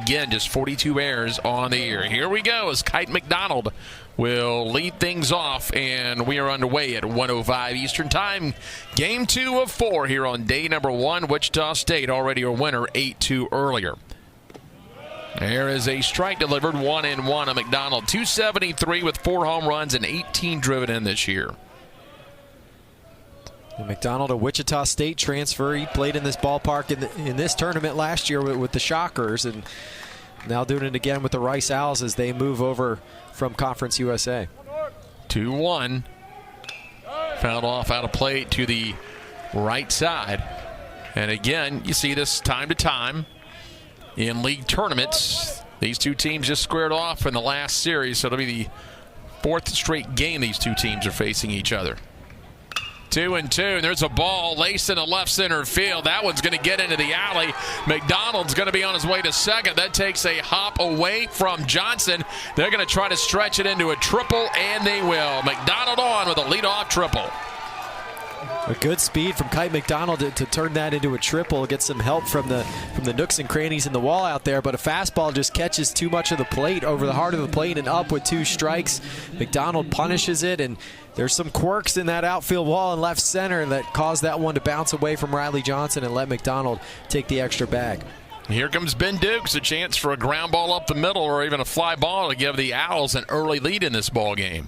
again, just 42 errors on the year. Here we go as Kite McDonald will lead things off, and we are underway at 1:05 Eastern Time. Game 2 of 4 here on day number 1. Wichita State already a winner 8-2 earlier. There is a strike delivered, 1-1 on McDonald. 273 with 4 home runs and 18 driven in this year. McDonald, a Wichita State transfer. He played in this ballpark in this tournament last year with the Shockers, and now doing it again with the Rice Owls as they move over from Conference USA. 2-1. Fouled off out of play to the right side. And again, you see this time to time in league tournaments. These two teams just squared off in the last series, so it'll be the 4th straight game these two teams are facing each other. 2-2, and there's a ball laced into left center field. That one's going to get into the alley. McDonald's going to be on his way to second. That takes a hop away from Johnson. They're going to try to stretch it into a triple, and they will. McDonald on with a leadoff triple. A good speed from Kite McDonald to turn that into a triple. Get some help from the nooks and crannies in the wall out there, but a fastball just catches too much of the plate over the heart of the plate and up with 2 strikes. McDonald punishes it, and there's some quirks in that outfield wall in left center that caused that one to bounce away from Riley Johnson and let McDonald take the extra bag. Here comes Ben Dukes, a chance for a ground ball up the middle or even a fly ball to give the Owls an early lead in this ball game.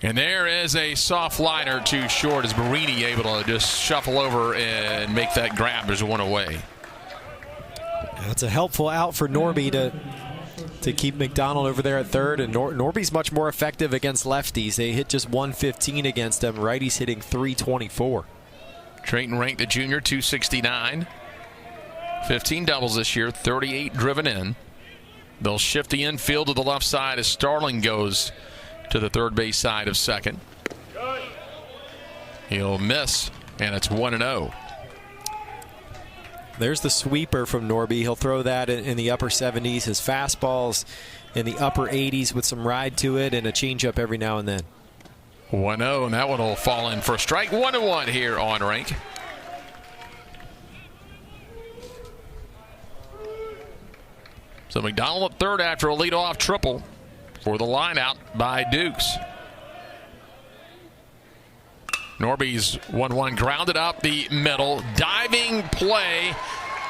And there is a soft liner too short as Marini able to just shuffle over and make that grab. There's one away. That's a helpful out for Norby to keep McDonald over there at third. And Norby's much more effective against lefties. They hit just 115 against them. Righties hitting 324. Trayton Rank, the junior, 269. 15 doubles this year, 38 driven in. They'll shift the infield to the left side as Starling goes to the third base side of second. He'll miss, and it's 1-0. There's the sweeper from Norby. He'll throw that in the upper 70s. His fastball's in the upper 80s with some ride to it and a changeup every now and then. 1-0, and that one will fall in for a strike. 1-1 here on Rank. So McDonald at third after a leadoff triple for the line out by Dukes. Norby's 1-1 grounded up the middle. Diving play.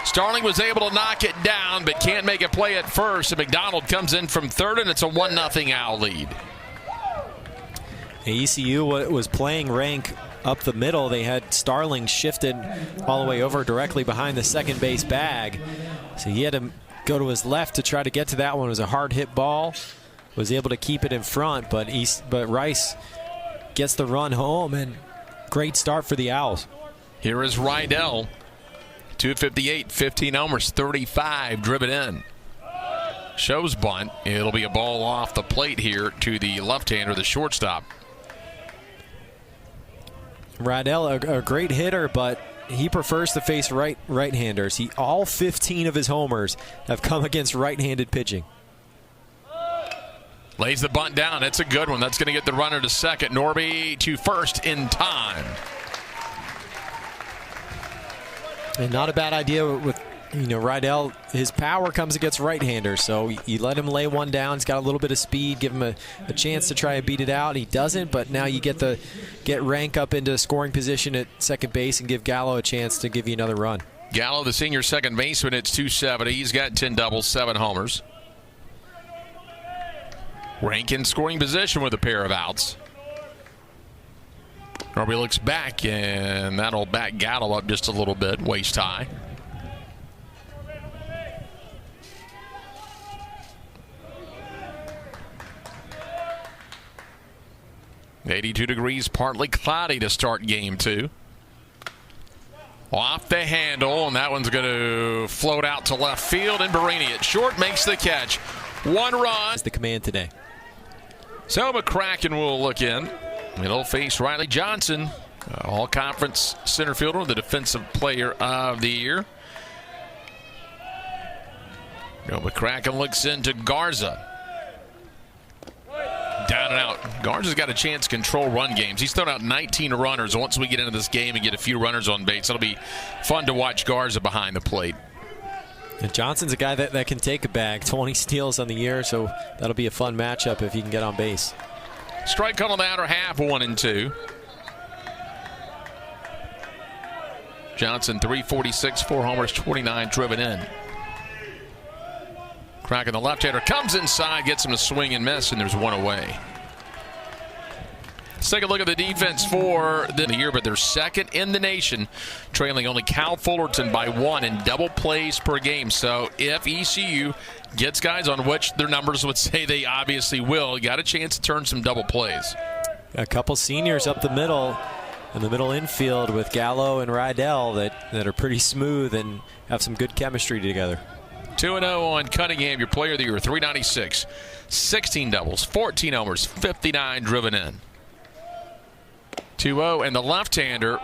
Starling was able to knock it down, but can't make a play at first. And McDonald comes in from third, and it's a 1-0 Owl lead. ECU was playing Rank up the middle. They had Starling shifted all the way over directly behind the second base bag. So he had to go to his left to try to get to that one. It was a hard hit ball. Was able to keep it in front, but Rice gets the run home, and great start for the Owls. Here is Rydell. 258, 15 homers, 35 driven in. Shows bunt. It'll be a ball off the plate here to the left-hander, the shortstop. Rydell, a great hitter, but he prefers to face right-handers. All 15 of his homers have come against right-handed pitching. Lays the bunt down. That's a good one. That's going to get the runner to second. Norby to first in time. And not a bad idea with Rydell. His power comes against right-handers, so you let him lay one down. He's got a little bit of speed. Give him a chance to try and beat it out. He doesn't, but now you get Rank up into scoring position at second base and give Gallo a chance to give you another run. Gallo, the senior second baseman, it's 270. He's got 10 doubles, 7 homers. Rank in scoring position with a pair of outs. Norby looks back, and that'll back Gallo up just a little bit, waist high. .82 degrees, partly cloudy to start game 2. Off the handle, and that one's going to float out to left field, and Barini at short makes the catch. 1 run. Is the command today. So McCracken will look in. He'll face Riley Johnson, all-conference center fielder, the defensive player of the year. McCracken looks into Garza. Down and out. Garza's got a chance to control run games. He's thrown out 19 runners. Once we get into this game and get a few runners on base, it'll be fun to watch Garza behind the plate. And Johnson's a guy that can take a bag. 20 steals on the year, so that'll be a fun matchup if he can get on base. Strike on the outer half, 1-2. Johnson, 346, 4 homers, 29 driven in. Cracking the left-hander, comes inside, gets him to swing and miss, and there's one away. Let's take a look at the defense for the year, but they're second in the nation, trailing only Cal Fullerton by 1 in double plays per game. So if ECU gets guys on which their numbers would say they obviously will, you got a chance to turn some double plays. A couple seniors up the middle, in the middle infield with Gallo and Rydell that are pretty smooth and have some good chemistry together. 2-0 on Cunningham, your player of the year, 396, 16 doubles, 14 homers, 59 driven in. 2-0, and the left-hander,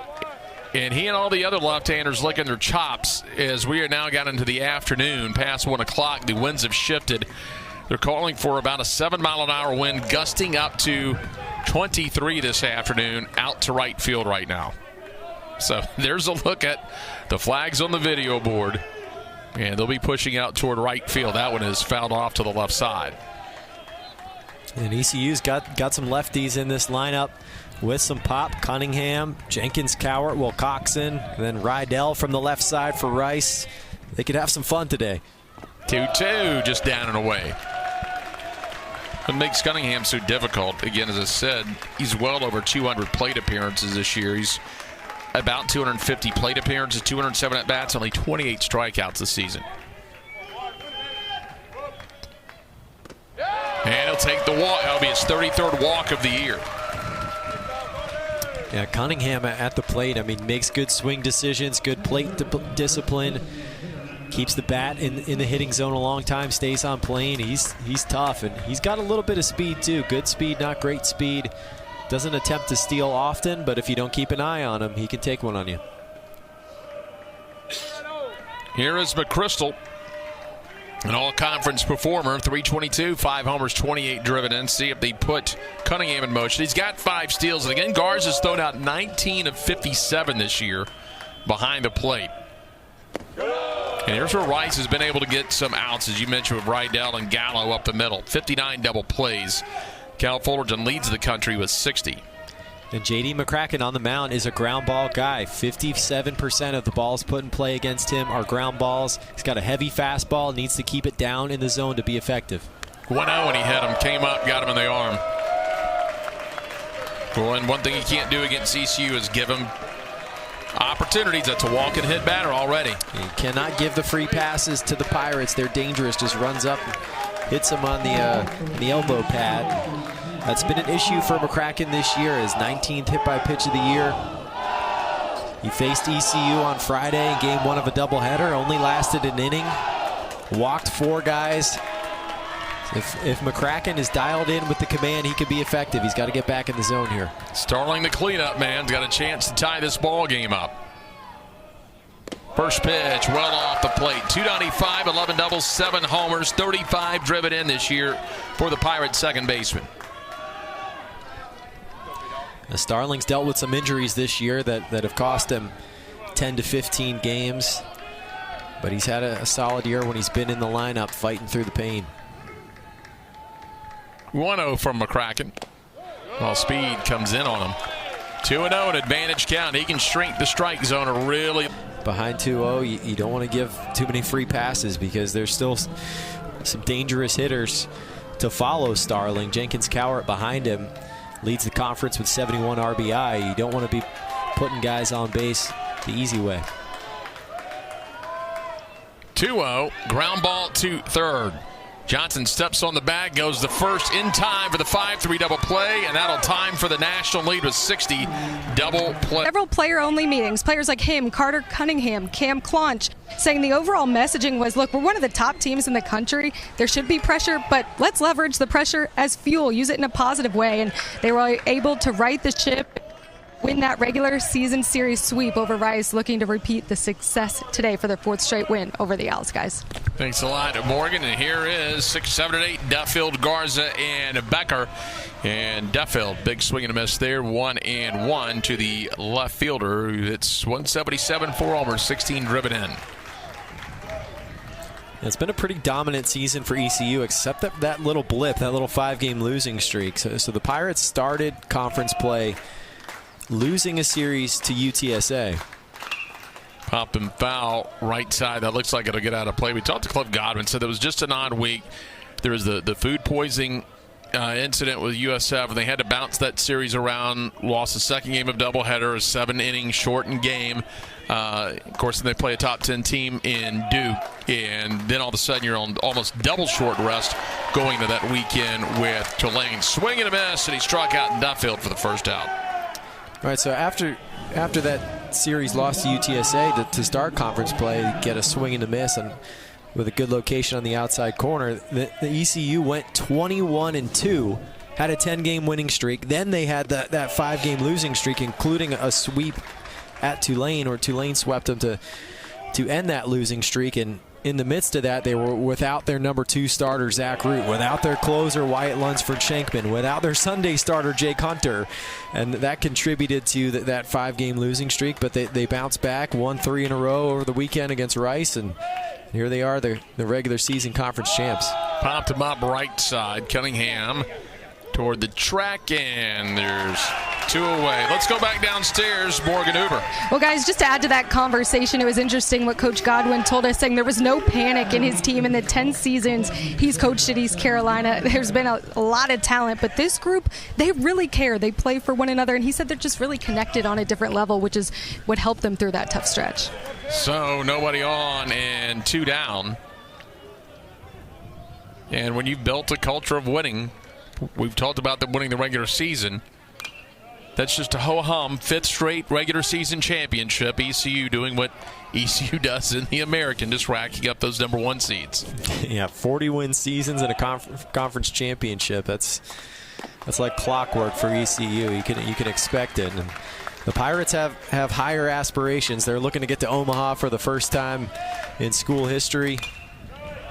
and he and all the other left-handers licking their chops as we are now got into the afternoon, past 1 o'clock. The winds have shifted. They're calling for about a 7-mile-an-hour wind, gusting up to 23 this afternoon, out to right field right now. So there's a look at the flags on the video board, and they'll be pushing out toward right field. That one is fouled off to the left side. And ECU's got some lefties in this lineup with some pop. Cunningham, Jenkins, Cowart, Wilcoxon, and then Rydell from the left side for Rice. They could have some fun today. 2-2, just down and away. What makes Cunningham so difficult, again, as I said, he's well over 200 plate appearances this year. He's about 250 plate appearances, 207 at-bats, only 28 strikeouts this season. And he'll take the walk. That'll be his 33rd walk of the year. Yeah, Cunningham at the plate, I mean, makes good swing decisions, good plate discipline, keeps the bat in the hitting zone a long time, stays on plane. He's tough, and he's got a little bit of speed too. Good speed, not great speed. Doesn't attempt to steal often, but if you don't keep an eye on him, he can take one on you. Here is McChrystal, an all-conference performer, 322, 5 homers, 28 driven in. See if they put Cunningham in motion. He's got 5 steals. And again, Garza's thrown out 19 of 57 this year behind the plate. And here's where Rice has been able to get some outs, as you mentioned, with Rydell and Gallo up the middle. 59 double plays. Cal Fullerton leads the country with 60. And J.D. McCracken on the mound is a ground ball guy. 57% of the balls put in play against him are ground balls. He's got a heavy fastball, needs to keep it down in the zone to be effective. 1-0 when he hit him, came up, got him in the arm. Well, and one thing he can't do against ECU is give him opportunities. That's a walk and hit batter already. You cannot give the free passes to the Pirates. They're dangerous. Just runs up, hits him on the elbow pad. That's been an issue for McCracken this year, his 19th hit by pitch of the year. He faced ECU on Friday in game 1 of a doubleheader, only lasted an inning, walked 4 guys. If McCracken is dialed in with the command, he could be effective. He's got to get back in the zone here. Starling, the cleanup man's got a chance to tie this ball game up. First pitch, well off the plate. 295, 11 doubles, 7 homers, 35 driven in this year for the Pirates second baseman. The Starling's dealt with some injuries this year that have cost him 10 to 15 games. But he's had a solid year when he's been in the lineup fighting through the pain. 1-0 from McCracken. Well, speed comes in on him. 2-0, an advantage count. He can shrink the strike zone or really. Behind 2-0, you don't want to give too many free passes because there's still some dangerous hitters to follow Starling. Jenkins Cowart behind him leads the conference with 71 RBI. You don't want to be putting guys on base the easy way. 2-0, ground ball to third. Johnson steps on the bag, goes the first in time for the 5-3 double play, and that'll time for the national lead with 60 double play. Several player-only meetings. Players like him, Carter Cunningham, Cam Claunch, saying the overall messaging was, look, we're one of the top teams in the country. There should be pressure, but let's leverage the pressure as fuel, use it in a positive way. And they were able to right the ship, win that regular season series sweep over Rice, looking to repeat the success today for their 4th straight win over the Owls, guys. Thanks a lot, Morgan. And here is 6, 7, and 8, Duffield, Garza, and Becker. And Duffield, big swing and a miss there. 1-1 to the left fielder. It's 177, 4 homers, 16 driven in. It's been a pretty dominant season for ECU, except that little blip, that little 5-game losing streak. So the Pirates started conference play losing a series to UTSA. Pop and foul right side. That looks like it'll get out of play. We talked to Cliff Godwin, said it was just an odd week. There was the food poisoning incident with USF, and they had to bounce that series around. Lost the second game of doubleheader, a 7-inning shortened game. Of course, they play a top 10 team in Duke, and then all of a sudden you're on almost double short rest going into that weekend with Tulane. Swing and a miss, and he struck out in Duffield for the first out. All right, so after that series lost to UTSA to start conference play, get a swing and a miss, and with a good location on the outside corner, the ECU went 21-2, had a 10-game winning streak. Then they had that 5-game losing streak, including a sweep at Tulane, where Tulane swept them to end that losing streak. And in the midst of that, they were without their number 2 starter, Zach Root, without their closer, Wyatt Lunsford-Shankman, without their Sunday starter, Jake Hunter. And that contributed to that 5-game losing streak. But they bounced back, won 3 in a row over the weekend against Rice, and here they are, the regular season conference champs. Popped him up right side. Cunningham toward the track, and there's 2 away. Let's go back downstairs. Morgan Uber. Well, guys, just to add to that conversation, it was interesting what Coach Godwin told us, saying there was no panic in his team in the 10 seasons he's coached at East Carolina. There's been a lot of talent, but this group, they really care. They play for one another, and he said they're just really connected on a different level, which is what helped them through that tough stretch. So nobody on and 2 down. And when you've built a culture of winning, we've talked about them winning the regular season. That's just a ho-hum, 5th straight regular season championship. ECU doing what ECU does in the American, just racking up those number 1 seeds. Yeah, 40-win seasons and a conference championship. That's like clockwork for ECU. You can expect it. And the Pirates have higher aspirations. They're looking to get to Omaha for the first time in school history.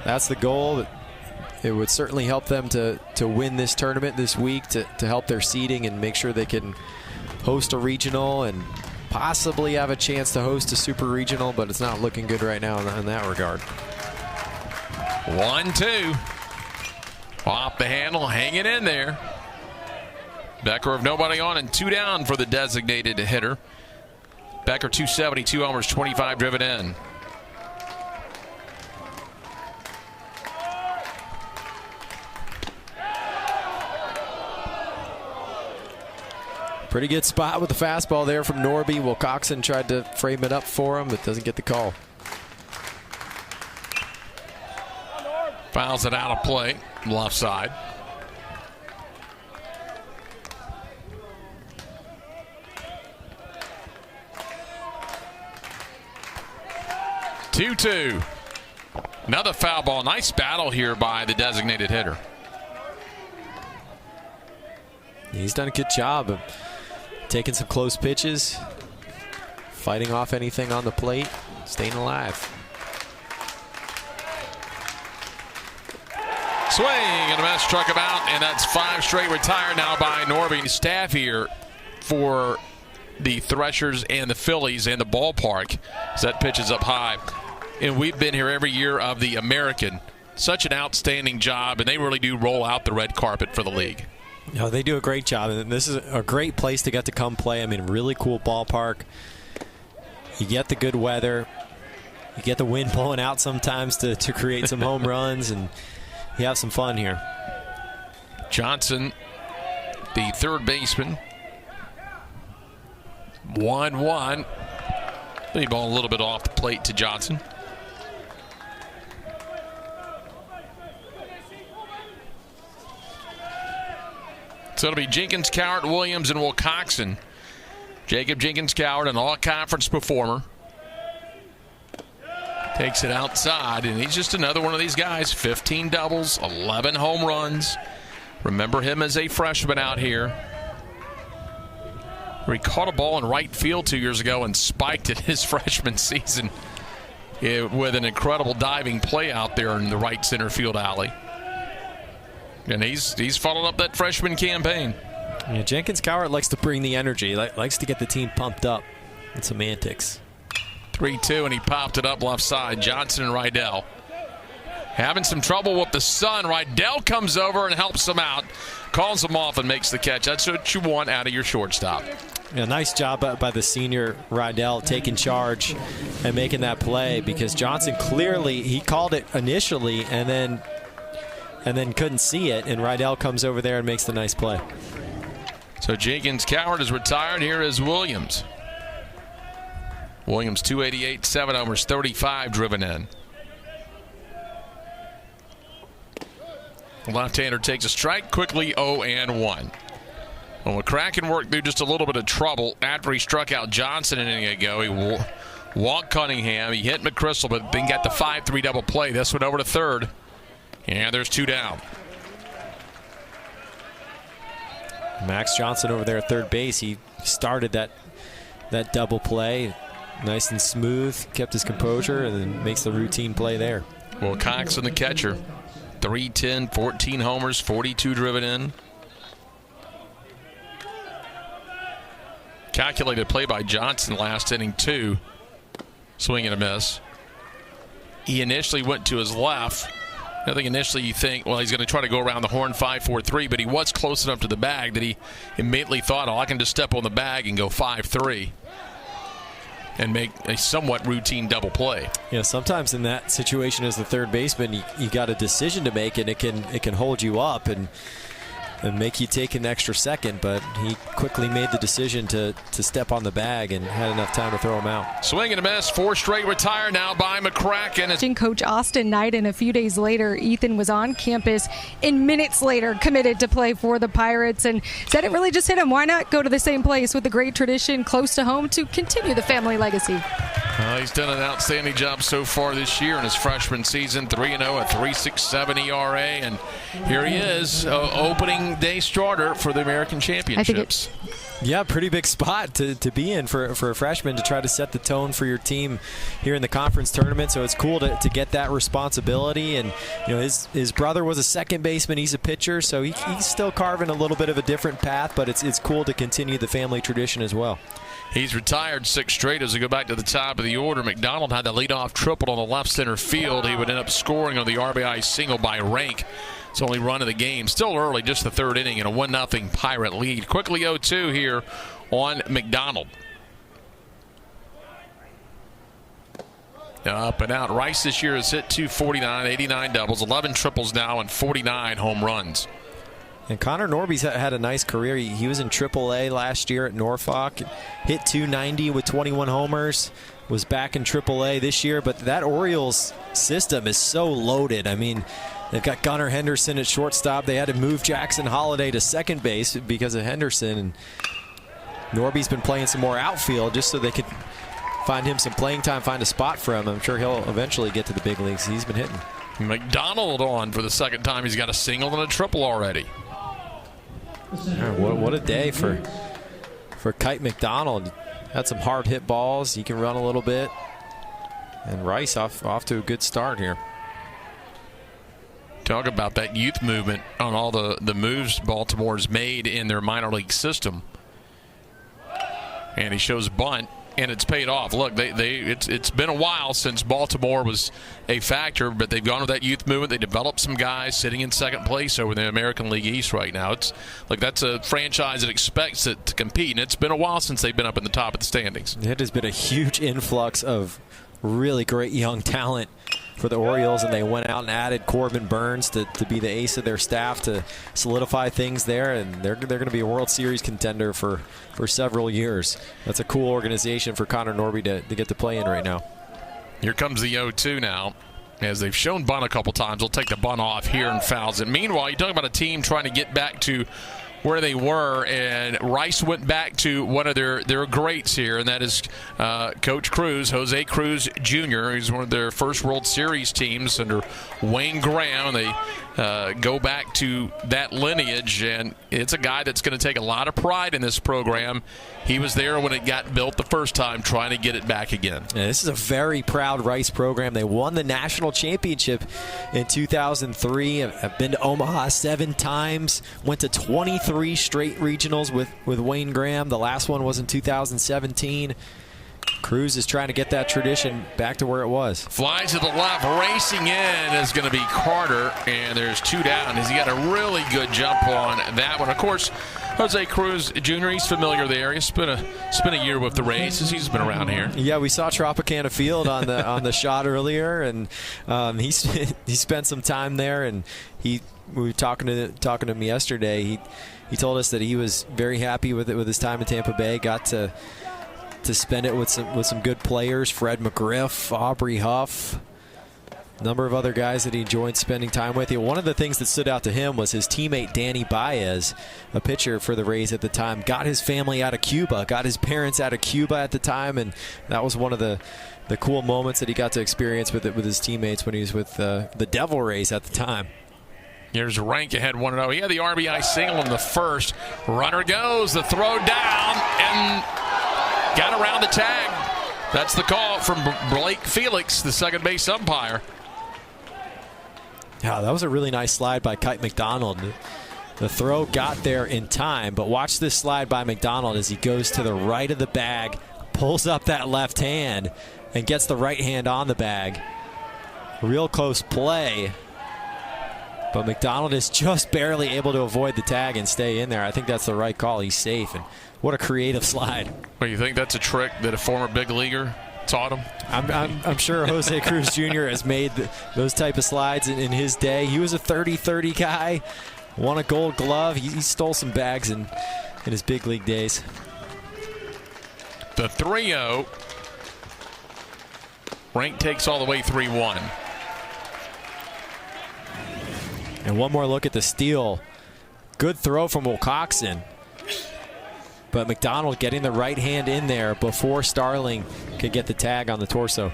That's the goal. It would certainly help them to win this tournament this week to help their seeding and make sure they can host a regional and possibly have a chance to host a super regional, but it's not looking good right now in that regard. 1-2. Off the handle, hanging in there. Becker of nobody on and 2 down for the designated hitter. Becker 272 homers, 25 driven in. Pretty good spot with the fastball there from Norby. Wilcoxon tried to frame it up for him, but doesn't get the call. Fouls it out of play, left side. Two. Another foul ball. Nice battle here by the designated hitter. He's done a good job of taking some close pitches, fighting off anything on the plate, staying alive. Swing and a miss, struck him out, and that's 5 straight retired now by Norby. Staff here for the Threshers and the Phillies and the ballpark as that pitch is up high. And we've been here every year of the American. Such an outstanding job, and they really do roll out the red carpet for the league. No, they do a great job, and this is a great place to get to come play. I mean, really cool ballpark. You get the good weather. You get the wind blowing out sometimes to create some home runs, and you have some fun here. Johnson, the third baseman. 1-1. The ball a little bit off the plate to Johnson. So it'll be Jenkins, Cowart, Williams, and Wilcoxon. Jacob Jenkins Cowart, an all-conference performer. Takes it outside, and he's just another one of these guys. 15 doubles, 11 home runs. Remember him as a freshman out here. He caught a ball in right field 2 years ago and spiked it his freshman season with an incredible diving play out there in the right center field alley. And he's followed up that freshman campaign. Yeah, Jenkins Cowart likes to bring the energy, likes to get the team pumped up in semantics. 3-2, and he popped it up left side. Johnson and Rydell having some trouble with the sun. Rydell comes over and helps him out, calls him off and makes the catch. That's what you want out of your shortstop. Yeah, nice job by the senior Rydell taking charge and making that play, because Johnson clearly, he called it initially and then couldn't see it, and Rydell comes over there and makes the nice play. So Jenkins Coward is retired. Here is Williams. Williams 288, 7 homers, 35 driven in. Left-hander takes a strike quickly, 0-1. Well, McCracken worked through just a little bit of trouble after he struck out Johnson an inning ago. He walked Cunningham. He hit McChrystal, but then got the 5-3 double play. This one over to third. And there's 2 down. Max Johnson over there at third base. He started that double play nice and smooth, kept his composure, and then makes the routine play there. Well, Coxon, the catcher, 310, 14 homers, 42 driven in. Calculated play by Johnson last inning, 2. Swing and a miss. He initially went to his left. I think initially you think, well, he's going to try to go around the horn 5-4-3, but he was close enough to the bag that he immediately thought, oh, I can just step on the bag and go 5-3 and make a somewhat routine double play. Yeah, sometimes in that situation as the third baseman, you got a decision to make, and it can hold you up and make you take an extra second, but he quickly made the decision to step on the bag and had enough time to throw him out. Swing and a miss, 4 straight retire now by McCracken. Coach Austin Knight, and a few days later, Ethan was on campus and minutes later committed to play for the Pirates and said it really just hit him. Why not go to the same place with a great tradition close to home to continue the family legacy? He's done an outstanding job so far this year in his freshman season. 3-0, a 3.67 ERA, and here he is, opening day starter for the American Championships. Yeah, pretty big spot to be in for a freshman to try to set the tone for your team here in the conference tournament. So it's cool to get that responsibility. And his brother was a second baseman. He's a pitcher, so he's still carving a little bit of a different path. But it's cool to continue the family tradition as well. He's retired 6 straight. As we go back to the top of the order, McDonald had the leadoff triple on the left center field. He would end up scoring on the RBI single by Rank. It's only run of the game. Still early, just the third inning, and a 1-0 Pirate lead. Quickly 0-2 here on McDonald. Up and out. Rice this year has hit 249, 89 doubles, 11 triples now, and 49 home runs. And Connor Norby's had a nice career. He was in AAA last year at Norfolk, hit 290 with 21 homers, was back in AAA this year. But that Orioles system is so loaded. I mean, they've got Gunnar Henderson at shortstop. They had to move Jackson Holiday to second base because of Henderson. And Norby's been playing some more outfield just so they could find him some playing time, find a spot for him. I'm sure he'll eventually get to the big leagues. He's been hitting. McDonald on for the second time. He's got a single and a triple already. What a day for Kite McDonald. Had some hard hit balls. He can run a little bit. And Rice off to a good start here. Talk about that youth movement on all the moves Baltimore's made in their minor league system. And he shows bunt, and it's paid off. Look, it's been a while since Baltimore was a factor, but they've gone with that youth movement. They developed some guys sitting in second place over the American League East right now. It's like that's a franchise that expects it to compete, and it's been a while since they've been up in the top of the standings. It has been a huge influx of really great young talent for the Orioles, and they went out and added Corbin Burns to be the ace of their staff to solidify things there, and they're going to be a World Series contender for several years. That's a cool organization for Connor Norby to get to play in right now. Here comes the 0-2 now. As they've shown bunt a couple times, they'll take the bunt off here and fouls it. Meanwhile, you're talking about a team trying to get back to where they were, and Rice went back to one of their greats here, and that is Coach Cruz, Jose Cruz Jr. He's one of their first World Series teams under Wayne Graham. They go back to that lineage, and it's a guy that's going to take a lot of pride in this program. He was there when it got built the first time, trying to get it back again. Yeah, this is a very proud Rice program. They won the national championship in 2003. I've been to Omaha 7 times. Went to 23 straight regionals with Wayne Graham. The last one was in 2017. Cruz is trying to get that tradition back to where it was. Flies to the left, racing in is going to be Carter, and there's 2 down. He got a really good jump on that one. Of course, Jose Cruz Jr., he's familiar there. He's spent a year with the Rays. He's been around here. Yeah, we saw Tropicana Field on the shot earlier, and he spent some time there. And we were talking to him yesterday. He told us that he was very happy with his time in Tampa Bay. Got to spend it with some good players, Fred McGriff, Aubrey Huff, a number of other guys that he enjoyed spending time with. One of the things that stood out to him was his teammate Danny Baez, a pitcher for the Rays at the time, got his family out of Cuba, got his parents out of Cuba at the time, and that was one of the cool moments that he got to experience with his teammates when he was with the Devil Rays at the time. Here's Rank ahead 1-0. He had the RBI single in the first. Runner goes, the throw down, and got around the tag. That's the call from Blake Felix, the second base umpire. Yeah, that was a really nice slide by Kite McDonald. The throw got there in time, but watch this slide by McDonald as he goes to the right of the bag, pulls up that left hand, and gets the right hand on the bag. Real close play. But McDonald is just barely able to avoid the tag and stay in there. I think that's the right call. He's safe. And what a creative slide. Well, you think that's a trick that a former big leaguer taught him? I'm sure Jose Cruz Jr. has made those type of slides in his day. He was a 30-30 guy, won a Gold Glove. He stole some bags in his big league days. The 3-0. Rank takes all the way 3-1. And one more look at the steal. Good throw from Wilcoxon. But McDonald getting the right hand in there before Starling could get the tag on the torso.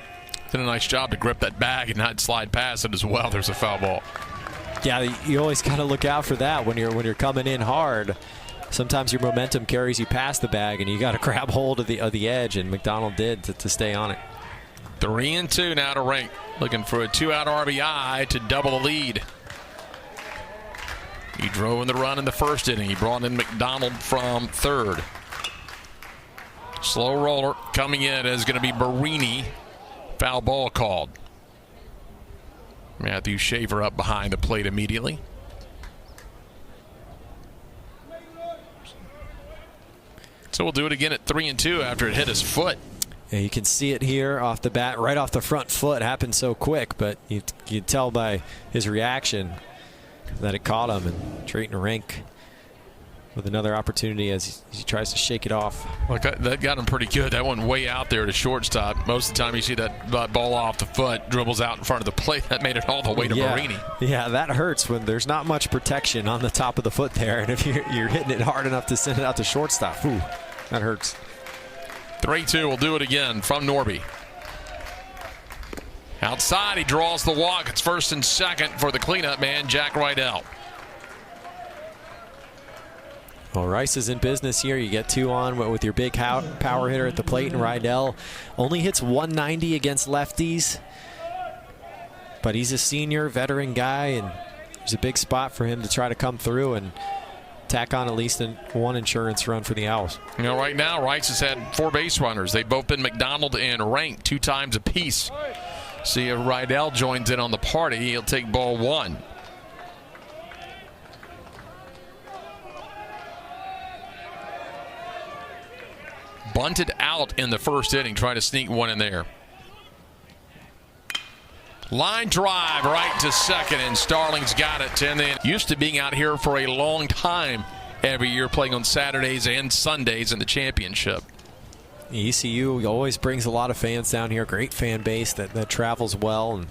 Did a nice job to grip that bag and not slide past it as well. There's a foul ball. Yeah, you always got to look out for that when you're coming in hard. Sometimes your momentum carries you past the bag, and you got to grab hold of the edge, and McDonald did to stay on it. 3-2 now to Rank, looking for a 2-out RBI to double the lead. He drove in the run in the first inning. He brought in McDonald from third. Slow roller coming in is going to be Barini. Foul ball called. Matthew Shaver up behind the plate immediately. So we'll do it again at 3-2 after it hit his foot. Yeah, you can see it here off the bat, right off the front foot. It happened so quick, but you tell by his reaction that it caught him, and Drayton Rank with another opportunity as he tries to shake it off. Look, that got him pretty good. That went way out there to shortstop. Most of the time you see that ball off the foot, dribbles out in front of the plate. That made it all the way to Marini. Yeah, that hurts when there's not much protection on the top of the foot there, and if you're hitting it hard enough to send it out to shortstop, ooh, that hurts. 3-2, we'll do it again from Norby. Outside, he draws the walk. It's first and second for the cleanup man, Jack Rydell. Well, Rice is in business here. You get 2 on with your big power hitter at the plate, and Rydell only hits 190 against lefties. But he's a senior, veteran guy, and there's a big spot for him to try to come through and tack on at least one insurance run for the Owls. You know, right now, Rice has had 4 base runners. They've both been McDonald and Rank 2 times apiece. See if Rydell joins in on the party. He'll take ball 1. Bunted out in the first inning, trying to sneak one in there. Line drive right to second, and Starling's got it. And then used to being out here for a long time every year, playing on Saturdays and Sundays in the championship. ECU always brings a lot of fans down here. Great fan base that travels well, and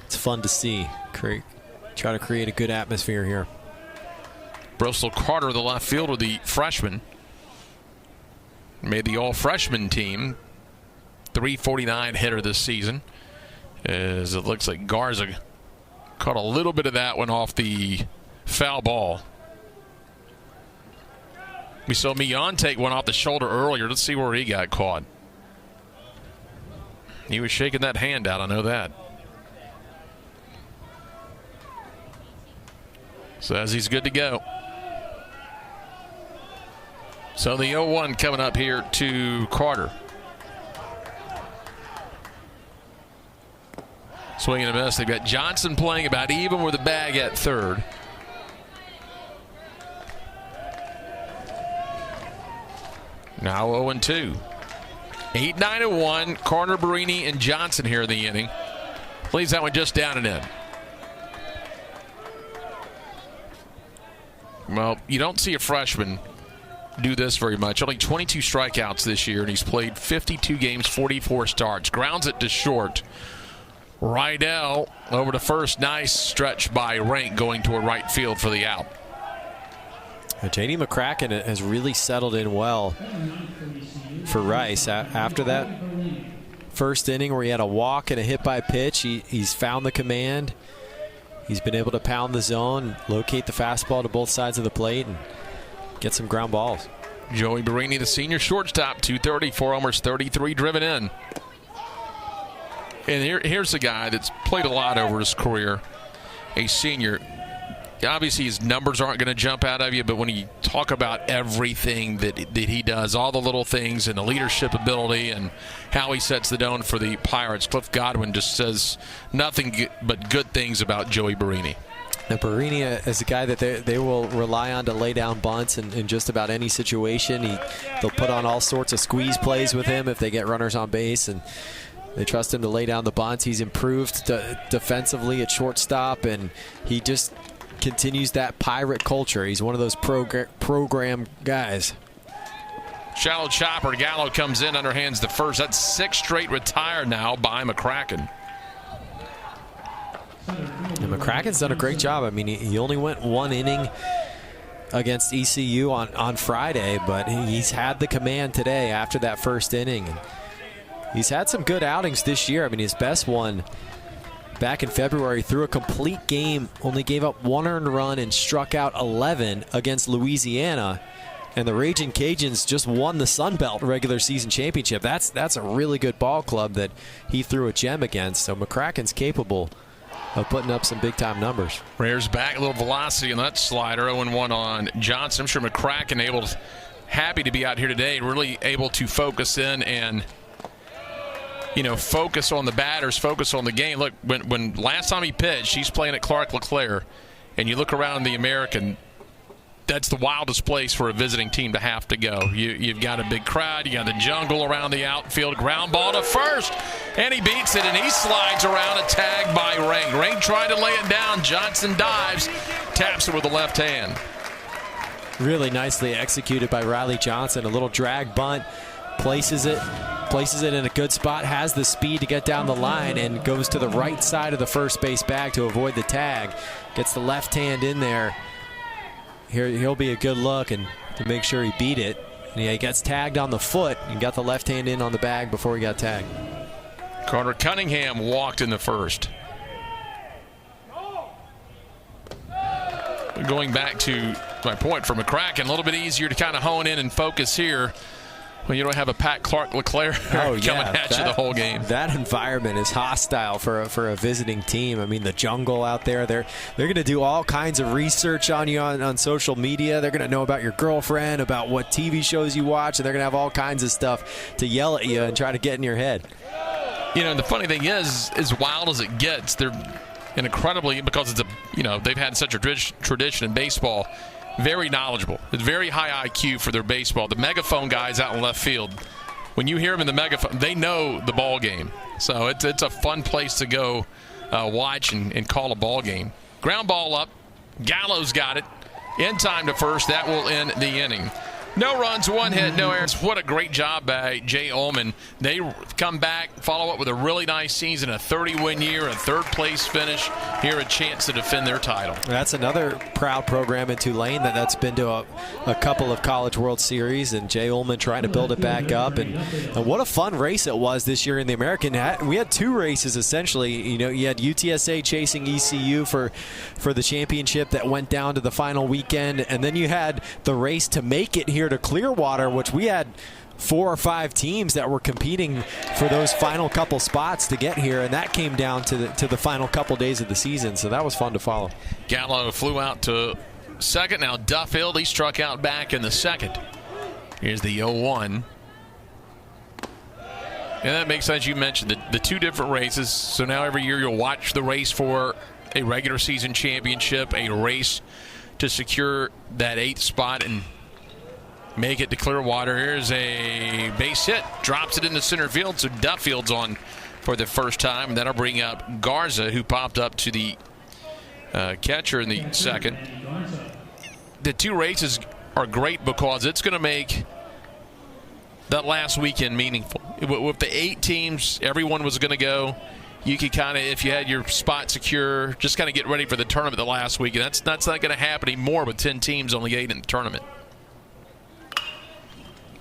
it's fun to see. Try to create a good atmosphere here. Bristol Carter, the left fielder, the freshman, made the all-freshman team. 349 hitter this season. As it looks like Garza caught a little bit of that one off the foul ball. We saw Millon take one off the shoulder earlier. Let's see where he got caught. He was shaking that hand out, I know that. Says he's good to go. So the 0-1 coming up here to Carter. Swing and a miss. They've got Johnson playing about even with the bag at third. Now 0-2. 8-9-1. Carter, Barini, and Johnson here in the inning. Leaves that one just down and in. Well, you don't see a freshman do this very much. Only 22 strikeouts this year, and he's played 52 games, 44 starts. Grounds it to short. Rydell over to first. Nice stretch by Rank going toward right field for the out. J.D. McCracken has really settled in well for Rice. After that first inning where he had a walk and a hit by pitch, he's found the command. He's been able to pound the zone, locate the fastball to both sides of the plate, and get some ground balls. Joey Barini, the senior shortstop, 234 homers, 33 driven in. And here's a guy that's played a lot over his career, a senior. Obviously, his numbers aren't going to jump out of you, but when you talk about everything that he does, all the little things and the leadership ability and how he sets the tone for the Pirates, Cliff Godwin just says nothing but good things about Joey Barini. Now, Barini is a guy that they will rely on to lay down bunts in just about any situation. They'll put on all sorts of squeeze plays with him if they get runners on base, and they trust him to lay down the bunts. He's improved defensively at shortstop, and he just continues that Pirate culture. He's one of those program guys. Shallow chopper. Gallo comes in, underhands the first. That's 6 straight retired now by McCracken. And McCracken's done a great job. I mean, he only went 1 inning against ECU on Friday, but he's had the command today after that first inning. He's had some good outings this year. I mean, his best one back in February, threw a complete game, only gave up 1 earned run and struck out 11 against Louisiana. And the Raging Cajuns just won the Sun Belt regular season championship. That's a really good ball club that he threw a gem against. So McCracken's capable of putting up some big-time numbers. Rears back, a little velocity on that slider. 0-1 on Johnson. I'm sure McCracken happy to be out here today, really able to focus in and focus on the batters, focus on the game. Look, when last time he pitched, he's playing at Clark LeClaire, and you look around the American, that's the wildest place for a visiting team to have to go. You've got a big crowd, you got the jungle around the outfield, ground ball to first, and he beats it, and he slides around, a tag by Rank. Rank tried to lay it down. Johnson dives, taps it with the left hand. Really nicely executed by Riley Johnson. A little drag bunt, places it in a good spot, has the speed to get down the line, and goes to the right side of the first base bag to avoid the tag. Gets the left hand in there. Here he'll be a good look and to make sure he beat it. And he gets tagged on the foot and got the left hand in on the bag before he got tagged. Carter Cunningham walked in the first. Going back to my point for McCracken, a little bit easier to kind of hone in and focus here when you don't have a Pat Clark LeClaire coming at you the whole game. That environment is hostile for a visiting team. I mean, the jungle out there, they're going to do all kinds of research on you on social media. They're going to know about your girlfriend, about what TV shows you watch, and they're going to have all kinds of stuff to yell at you and try to get in your head. And the funny thing is, as wild as it gets, they're incredibly, because it's they've had such a tradition in baseball, very knowledgeable. It's very high IQ for their baseball. The megaphone guys out in left field, when you hear them in the megaphone, they know the ball game. So it's a fun place to go watch and call a ball game. Ground ball up. Gallo's got it. In time to first. That will end the inning. No runs, 1 hit, no errors. What a great job by Jay Ullman. They come back, follow up with a really nice season, a 30-win year, a third-place finish. Here a chance to defend their title. That's another proud program in Tulane that's been to a couple of College World Series, and Jay Ullman trying to build it back up. And what a fun race it was this year in the American. We had 2 races, essentially. You had UTSA chasing ECU for the championship that went down to the final weekend, and then you had the race to make it here to Clearwater, which we had 4 or 5 teams that were competing for those final couple spots to get here, and that came down to the final couple days of the season, so that was fun to follow. Gallo flew out to second. Now Duffield, he struck out back in the second. Here's the 0-1. And that makes sense. You mentioned the two different races. So now every year you'll watch the race for a regular season championship, a race to secure that 8th spot and make it to Clearwater. Here's a base hit. Drops it into center field. So Duffield's on for the first time. And that'll bring up Garza, who popped up to the catcher in the second. The two races are great because it's going to make that last weekend meaningful. With the 8 teams, everyone was going to go. You could kind of, if you had your spot secure, just kind of get ready for the tournament the last week. And that's not going to happen anymore with 10 teams, only 8 in the tournament.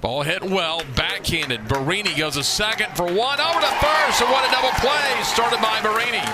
Ball hit well, backhanded. Barini goes a second for 1, over to first, and what a double play started by Barini.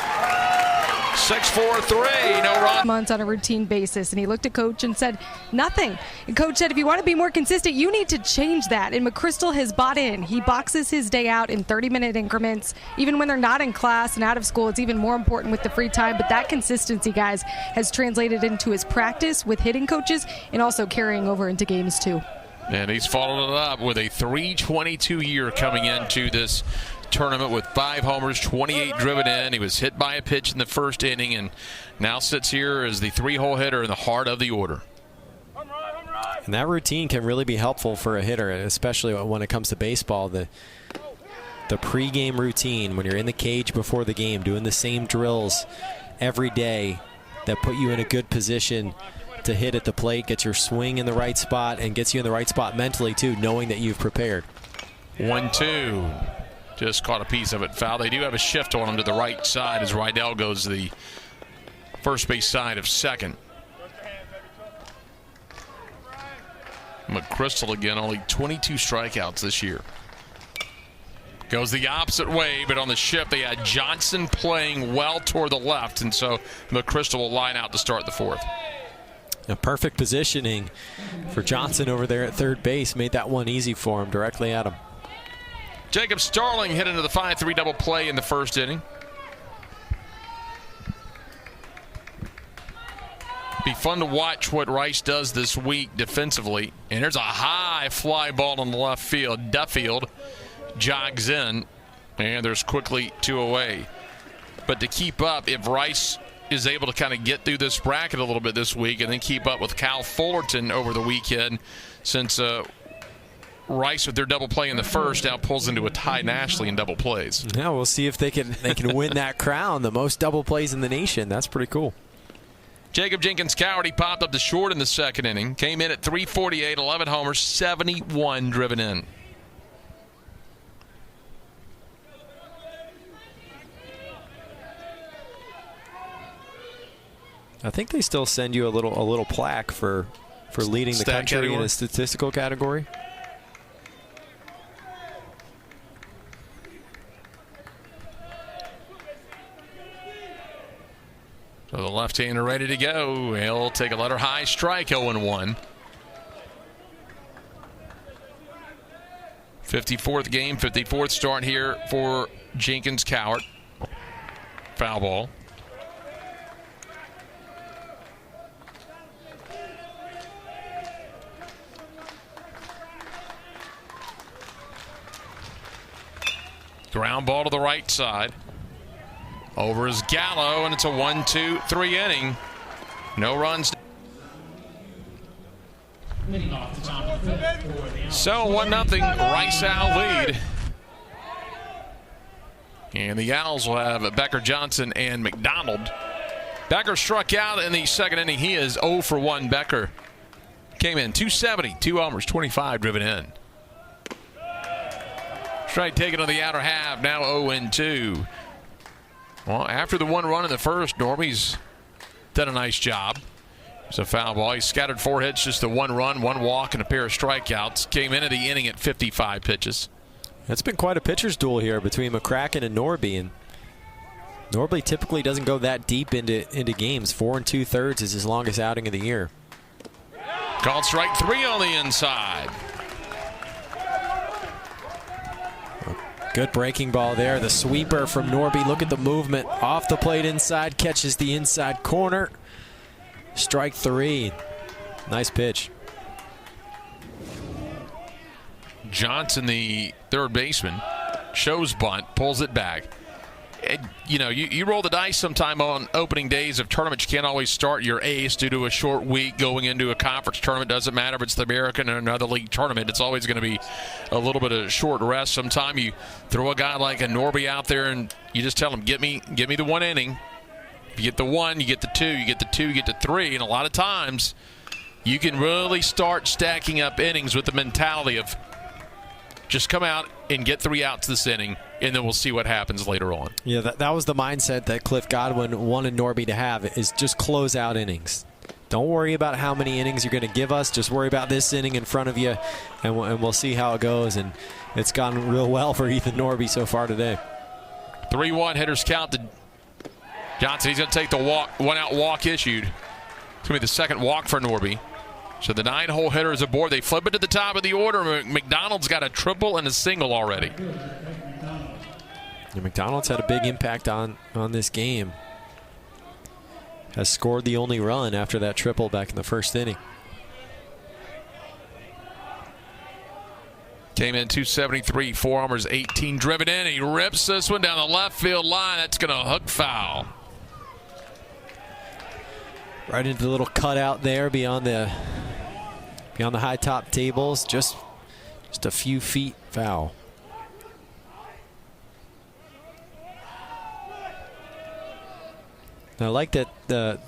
6-4-3, no run. Months on a routine basis, and he looked at Coach and said, nothing. And Coach said, if you want to be more consistent, you need to change that. And McChrystal has bought in. He boxes his day out in 30-minute increments. Even when they're not in class and out of school, it's even more important with the free time. But that consistency, guys, has translated into his practice with hitting coaches and also carrying over into games, too. And he's followed it up with a .322 year coming into this tournament with 5 homers, 28 driven in. He was hit by a pitch in the first inning and now sits here as the 3-hole hitter in the heart of the order. And that routine can really be helpful for a hitter, especially when it comes to baseball. The pregame routine, when you're in the cage before the game, doing the same drills every day that put you in a good position to hit at the plate, get your swing in the right spot, and gets you in the right spot mentally, too, knowing that you've prepared. 1-2. Just caught a piece of it foul. They do have a shift on him to the right side as Rydell goes to the first base side of second. McChrystal again, only 22 strikeouts this year. Goes the opposite way, but on the shift they had Johnson playing well toward the left, and so McChrystal will line out to start the 4th. A perfect positioning for Johnson over there at third base. Made that one easy for him, directly at him. Jacob Starling hit into the 5-3 double play in the first inning. Be fun to watch what Rice does this week defensively. And there's a high fly ball on the left field. Duffield jogs in, and there's quickly 2 away. But to keep up, if Rice is able to kind of get through this bracket a little bit this week and then keep up with Cal Fullerton over the weekend, since Rice, with their double play in the first, now pulls into a tie nationally in double plays. Yeah, we'll see if they can win that crown, the most double plays in the nation. That's pretty cool. Jacob Jenkins Coward, he popped up the short in the second inning. Came in at .348, 11 homers, 71 driven in. I think they still send you a little plaque for leading the country category in a statistical category. So the left-hander ready to go. He'll take a letter high strike, 0-1. 54th game, 54th start here for Jenkins Cowart. Foul ball. Ground ball to the right side. Over is Gallo, and it's a 1-2-3 inning. No runs. So 1-0 Rice Owl lead. And the Owls will have Becker, Johnson, and McDonald. Becker struck out in the second inning. He is 0 for 1. Becker came in 270, 2 homers, 25 driven in. Strike taken on the outer half, now 0-2. Well, after the 1 run in the first, Norby's done a nice job. It's a foul ball. He scattered 4 hits, just the 1 run, 1 walk, and a pair of strikeouts. Came into the inning at 55 pitches. It's been quite a pitcher's duel here between McCracken and Norby. And Norby typically doesn't go that deep into games. 4 2/3 is his longest outing of the year. Called strike 3 on the inside. Good breaking ball there. The sweeper from Norby. Look at the movement. Off the plate inside. Catches the inside corner. Strike 3. Nice pitch. Johnson, the third baseman, shows bunt, pulls it back. And, you roll the dice sometime on opening days of tournaments. You can't always start your ace due to a short week going into a conference tournament. Doesn't matter if it's the American or another league tournament. It's always going to be a little bit of short rest. Sometime you throw a guy like a Norby out there and you just tell him, give me the one inning. If you get the one, you get the two, you get the two, you get the three. And a lot of times you can really start stacking up innings with the mentality of just come out and get 3 outs this inning, and then we'll see what happens later on. Yeah, that was the mindset that Cliff Godwin wanted Norby to have, is just close out innings. Don't worry about how many innings you're going to give us. Just worry about this inning in front of you, and we'll see how it goes. And it's gone real well for Ethan Norby so far today. 3-1 hitters count to Johnson. He's going to take the walk, 1-out walk issued. It's going to be the second walk for Norby. So the 9-hole hitter is aboard. They flip it to the top of the order. McDonald's got a triple and a single already. And McDonald's had a big impact on this game. Has scored the only run after that triple back in the first inning. Came in 273, 4 homers, 18 driven in. He rips this one down the left field line. That's going to hook foul. Right into the little cutout there beyond the high top tables. Just a few feet foul. I like that the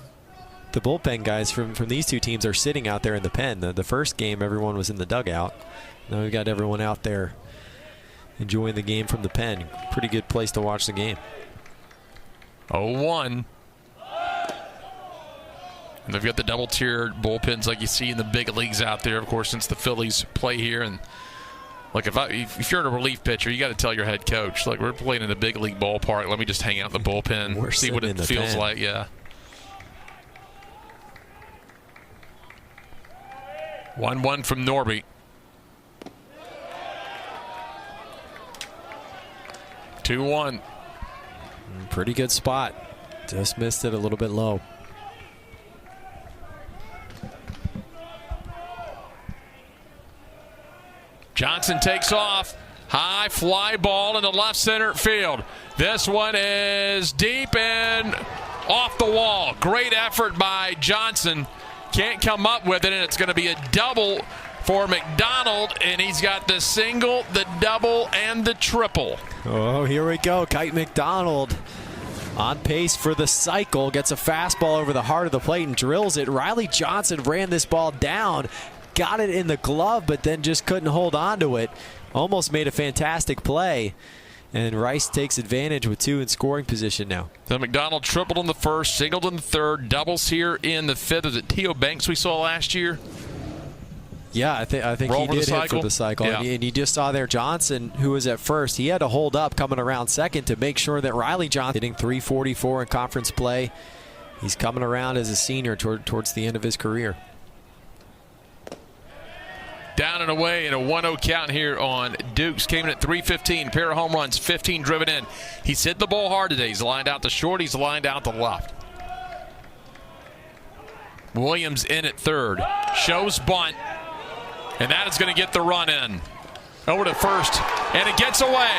bullpen guys from these two teams are sitting out there in the pen. The first game, everyone was in the dugout. Now we've got everyone out there enjoying the game from the pen. Pretty good place to watch the game. 0-1. And they've got the double-tiered bullpens like you see in the big leagues out there, of course, since the Phillies play here. And like if you're in a relief pitcher, you got to tell your head coach, look, we're playing in a big league ballpark. Let me just hang out in the bullpen, see what it feels like. Yeah. 1-1 from Norby. 2-1. Pretty good spot. Just missed it a little bit low. Johnson takes off. High fly ball in the left center field. This one is deep and off the wall. Great effort by Johnson. Can't come up with it, and it's going to be a double for McDonald, and he's got the single, the double, and the triple. Oh, here we go. Kite McDonald on pace for the cycle. Gets a fastball over the heart of the plate and drills it. Riley Johnson ran this ball down. Got it in the glove, but then just couldn't hold on to it. Almost made a fantastic play. And Rice takes advantage with 2 in scoring position now. So McDonald tripled in the first, singled in the third, doubles here in the fifth. Is it T.O. Banks we saw last year? Yeah, I think he did hit for the cycle. Yeah. And you just saw there Johnson, who was at first, he had to hold up coming around second to make sure that Riley Johnson hitting .344 in conference play. He's coming around as a senior towards the end of his career. Down and away in a 1-0 count here on Dukes. Came in at .315. Pair of home runs, 15 driven in. He's hit the ball hard today. He's lined out to short. He's lined out to left. Williams in at third. Shows bunt. And that is going to get the run in. Over to first. And it gets away.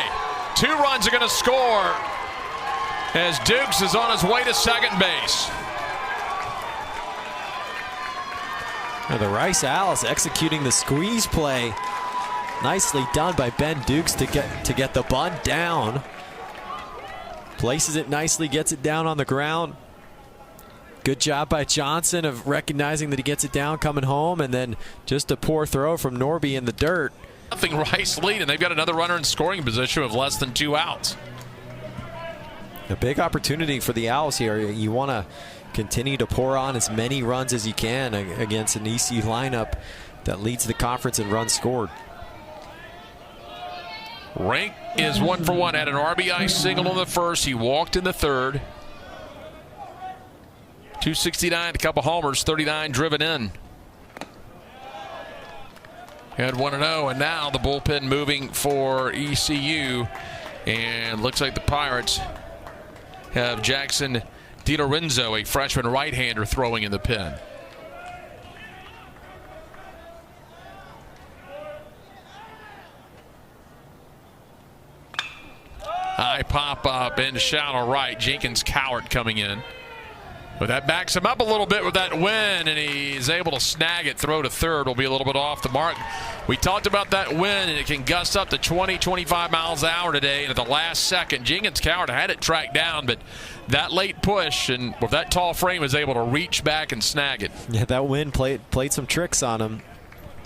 2 runs are going to score as Dukes is on his way to second base. Now the Rice Owls executing the squeeze play. Nicely done by Ben Dukes to get the bunt down. Places it nicely, gets it down on the ground. Good job by Johnson of recognizing that he gets it down coming home, and then just a poor throw from Norby in the dirt. Nothing. Rice lead, and they've got another runner in scoring position with less than 2 outs. A big opportunity for the Owls here. You want to continue to pour on as many runs as you can against an ECU lineup that leads the conference in runs scored. Rank is 1 for 1. Had an RBI single in the first. He walked in the third. 269, a couple homers, 39 driven in. Had 1-0, and now the bullpen moving for ECU. And looks like the Pirates have Jackson DiLorenzo, a freshman right-hander, throwing in the pen. High pop up into shallow right. Jenkins Cowart coming in. But that backs him up a little bit with that wind, and he's able to snag it. Throw to third will be a little bit off the mark. We talked about that wind, and it can gust up to 20, 25 miles an hour today. And at the last second, Jenkins Cowart had it tracked down, but that late push and with that tall frame was able to reach back and snag it. Yeah, that wind played some tricks on him.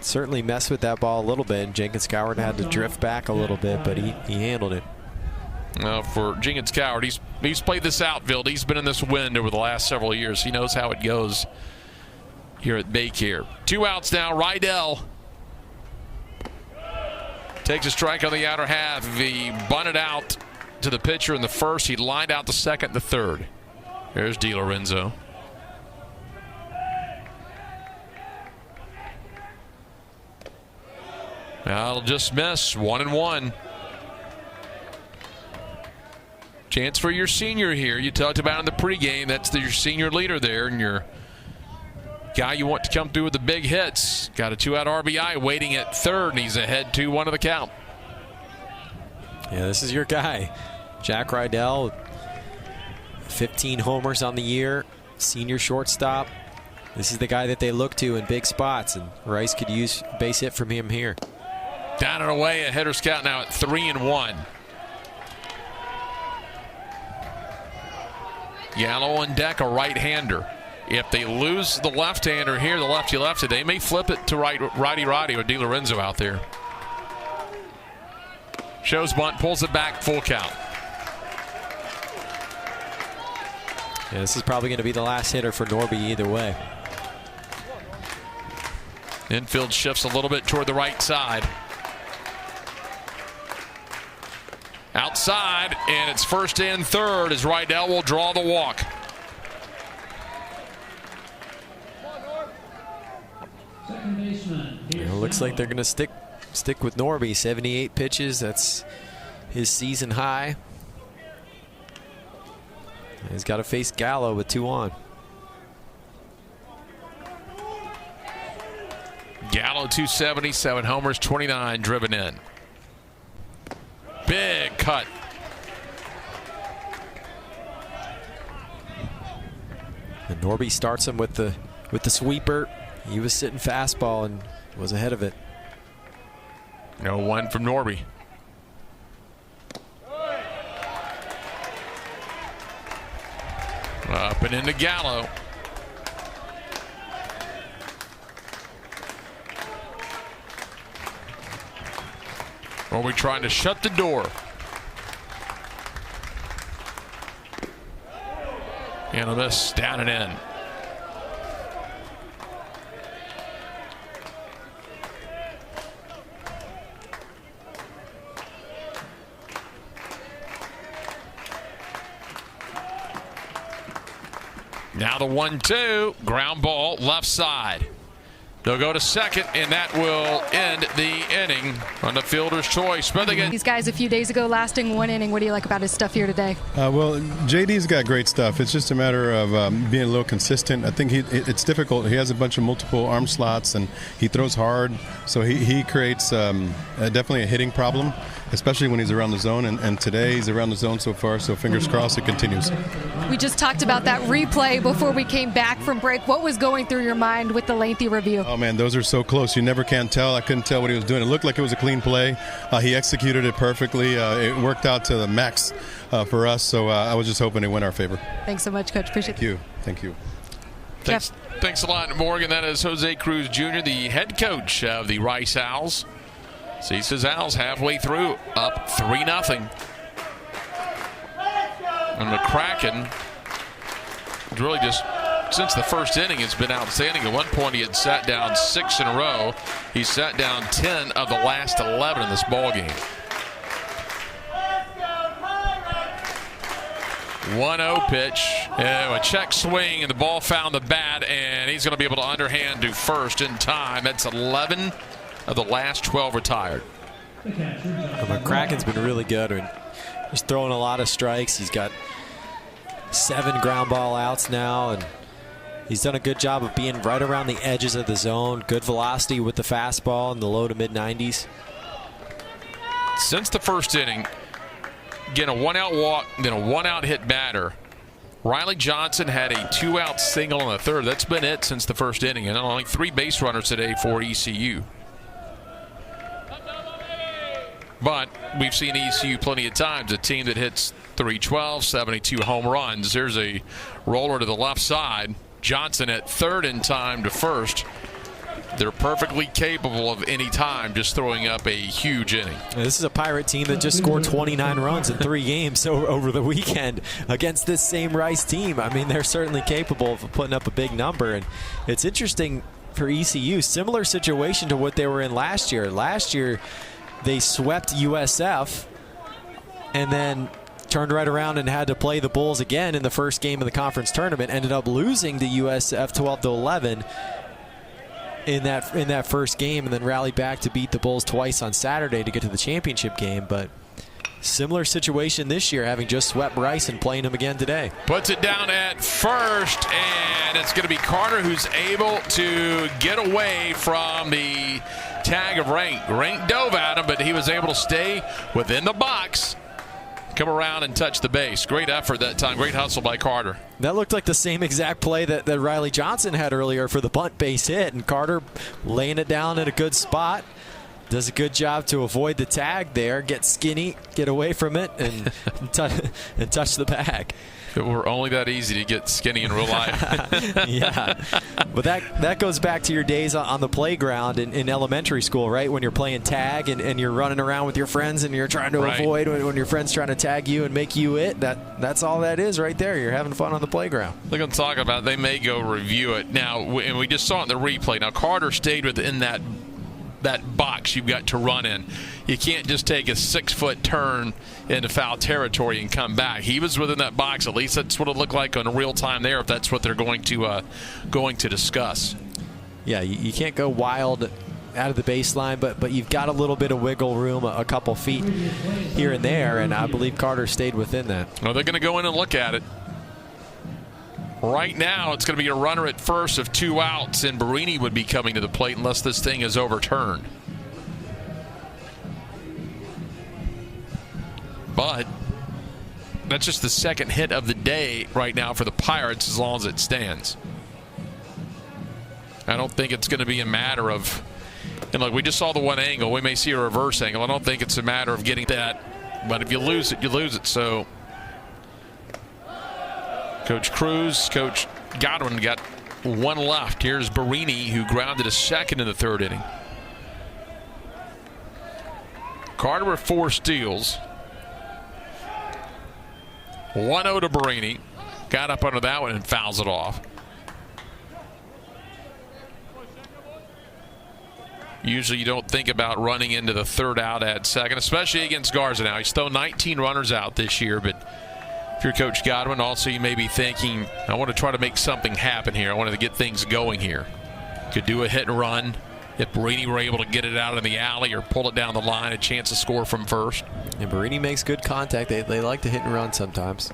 Certainly messed with that ball a little bit. And Jenkins Cowart had to drift back a little bit, but he handled it. For Jenkins Cowart, he's played this outfield. He's been in this wind over the last several years. He knows how it goes here at Baycare. 2 outs now. Rydell takes a strike on the outer half. He bunted out to the pitcher in the first. He lined out the second, the third. There's DiLorenzo. That'll just miss. 1-1. Chance for your senior here. You talked about in the pregame. That's your senior leader there, and your guy you want to come through with the big hits. Got a 2-out RBI waiting at third, and he's ahead 2-1 of the count. Yeah, this is your guy. Jack Rydell, 15 homers on the year, senior shortstop. This is the guy that they look to in big spots, and Rice could use a base hit from him here. Down and away, a hitter scout now at 3-1. Gallo on deck, a right-hander. If they lose the left-hander here, the lefty-lefty, they may flip it to righty-righty with DiLorenzo out there. Shows bunt, pulls it back, full count. Yeah, this is probably going to be the last hitter for Norby either way. Infield shifts a little bit toward the right side. Outside, and it's first and third as Rydell will draw the walk. It looks like they're going to stick with Norby. 78 pitches. That's his season high. He's got to face Gallo with 2 on. Gallo 277 homers, 29 driven in. Big cut. And Norby starts him with the sweeper. He was sitting fastball and was ahead of it. 0-1 from Norby. Up and into Gallo. Norby trying to shut the door. And a miss down and in. Now the 1-2, ground ball left side. They'll go to second, and that will end the inning on the fielder's choice. These guys a few days ago lasting 1 inning. What do you like about his stuff here today? Well, JD's got great stuff. It's just a matter of being a little consistent. I think it's difficult. He has a bunch of multiple arm slots, and he throws hard. So he creates definitely a hitting problem, especially when he's around the zone. And today he's around the zone so far, so fingers crossed it continues. We just talked about that replay before we came back from break. What was going through your mind with the lengthy review? Oh, man, those are so close. You never can tell. I couldn't tell what he was doing. It looked like it was a clean play. He executed it perfectly. It worked out to the max for us, so I was just hoping it went our favor. Thanks so much, Coach. Appreciate it. Thank you. Thanks a lot, Morgan. That is Jose Cruz Jr., the head coach of the Rice Owls. Sees his Owls halfway through, up 3-0. And McCracken really just, since the first inning, has been outstanding. At one point, he had sat down 6 in a row. He sat down 10 of the last 11 in this ball game. 1-0 pitch, a check swing, and the ball found the bat, and he's going to be able to underhand to first in time. That's 11 of the last 12 retired. McCracken's been really good. He's throwing a lot of strikes. He's got 7 ground ball outs now, and he's done a good job of being right around the edges of the zone. Good velocity with the fastball in the low to mid 90s. Since the first inning, Again, a one-out walk, then a one-out hit batter. Riley Johnson had a 2-out single in the third. That's been it since the first inning. And only 3 base runners today for ECU. But we've seen ECU plenty of times, a team that hits 312, 72 home runs. There's a roller to the left side. Johnson at third in time to first. They're perfectly capable of any time just throwing up a huge inning. This is a Pirate team that just scored 29 runs in 3 games over the weekend against this same Rice team. I mean, they're certainly capable of putting up a big number. And it's interesting for ECU, similar situation to what they were in last year. Last year, they swept USF and then turned right around and had to play the Bulls again in the first game of the conference tournament. Ended up losing to USF 12-11 in that first game, and then rallied back to beat the Bulls twice on Saturday to get to the championship game. But similar situation this year, having just swept Rice and playing him again today. Puts it down at first, and it's going to be Carter who's able to get away from the tag of Rank. Rank dove at him, but he was able to stay within the box, come around and touch the base. Great effort that time. Great hustle by Carter. That looked like the same exact play that Riley Johnson had earlier for the bunt base hit, and Carter laying it down in a good spot. Does a good job to avoid the tag there, get skinny, get away from it, and touch the bag. If it were only that easy to get skinny in real life. Yeah, but that goes back to your days on the playground in elementary school, right? When you're playing tag and you're running around with your friends and you're trying to avoid when your friend's trying to tag you and make you it. That's all that is right there. You're having fun on the playground. Look, I'm talking about. They may go review it now, and we just saw it in the replay. Now Carter stayed within that box you've got to run in. You can't just take a 6-foot turn into foul territory and come back. He was within that box. At least that's what it looked like on real time there, if that's what they're going to discuss. Yeah, you can't go wild out of the baseline, but you've got a little bit of wiggle room, a couple feet here and there, and I believe Carter stayed within that. Well, they're going to go in and look at it. Right now, it's going to be a runner at first of 2 outs, and Barini would be coming to the plate unless this thing is overturned. But that's just the second hit of the day right now for the Pirates as long as it stands. I don't think it's going to be a matter of, and look, we just saw the one angle. We may see a reverse angle. I don't think it's a matter of getting that. But if you lose it, you lose it. So Coach Cruz, Coach Godwin got one left. Here's Barini, who grounded a second in the third inning. Carter with 4 steals. 1-0 to Barini. Got up under that one and fouls it off. Usually you don't think about running into the third out at second, especially against Garza now. He's thrown 19 runners out this year, but if you're Coach Godwin, also you may be thinking, I want to try to make something happen here. I wanted to get things going here. Could do a hit and run. If Barini were able to get it out in the alley or pull it down the line, a chance to score from first. And Barini makes good contact. They like to hit and run sometimes.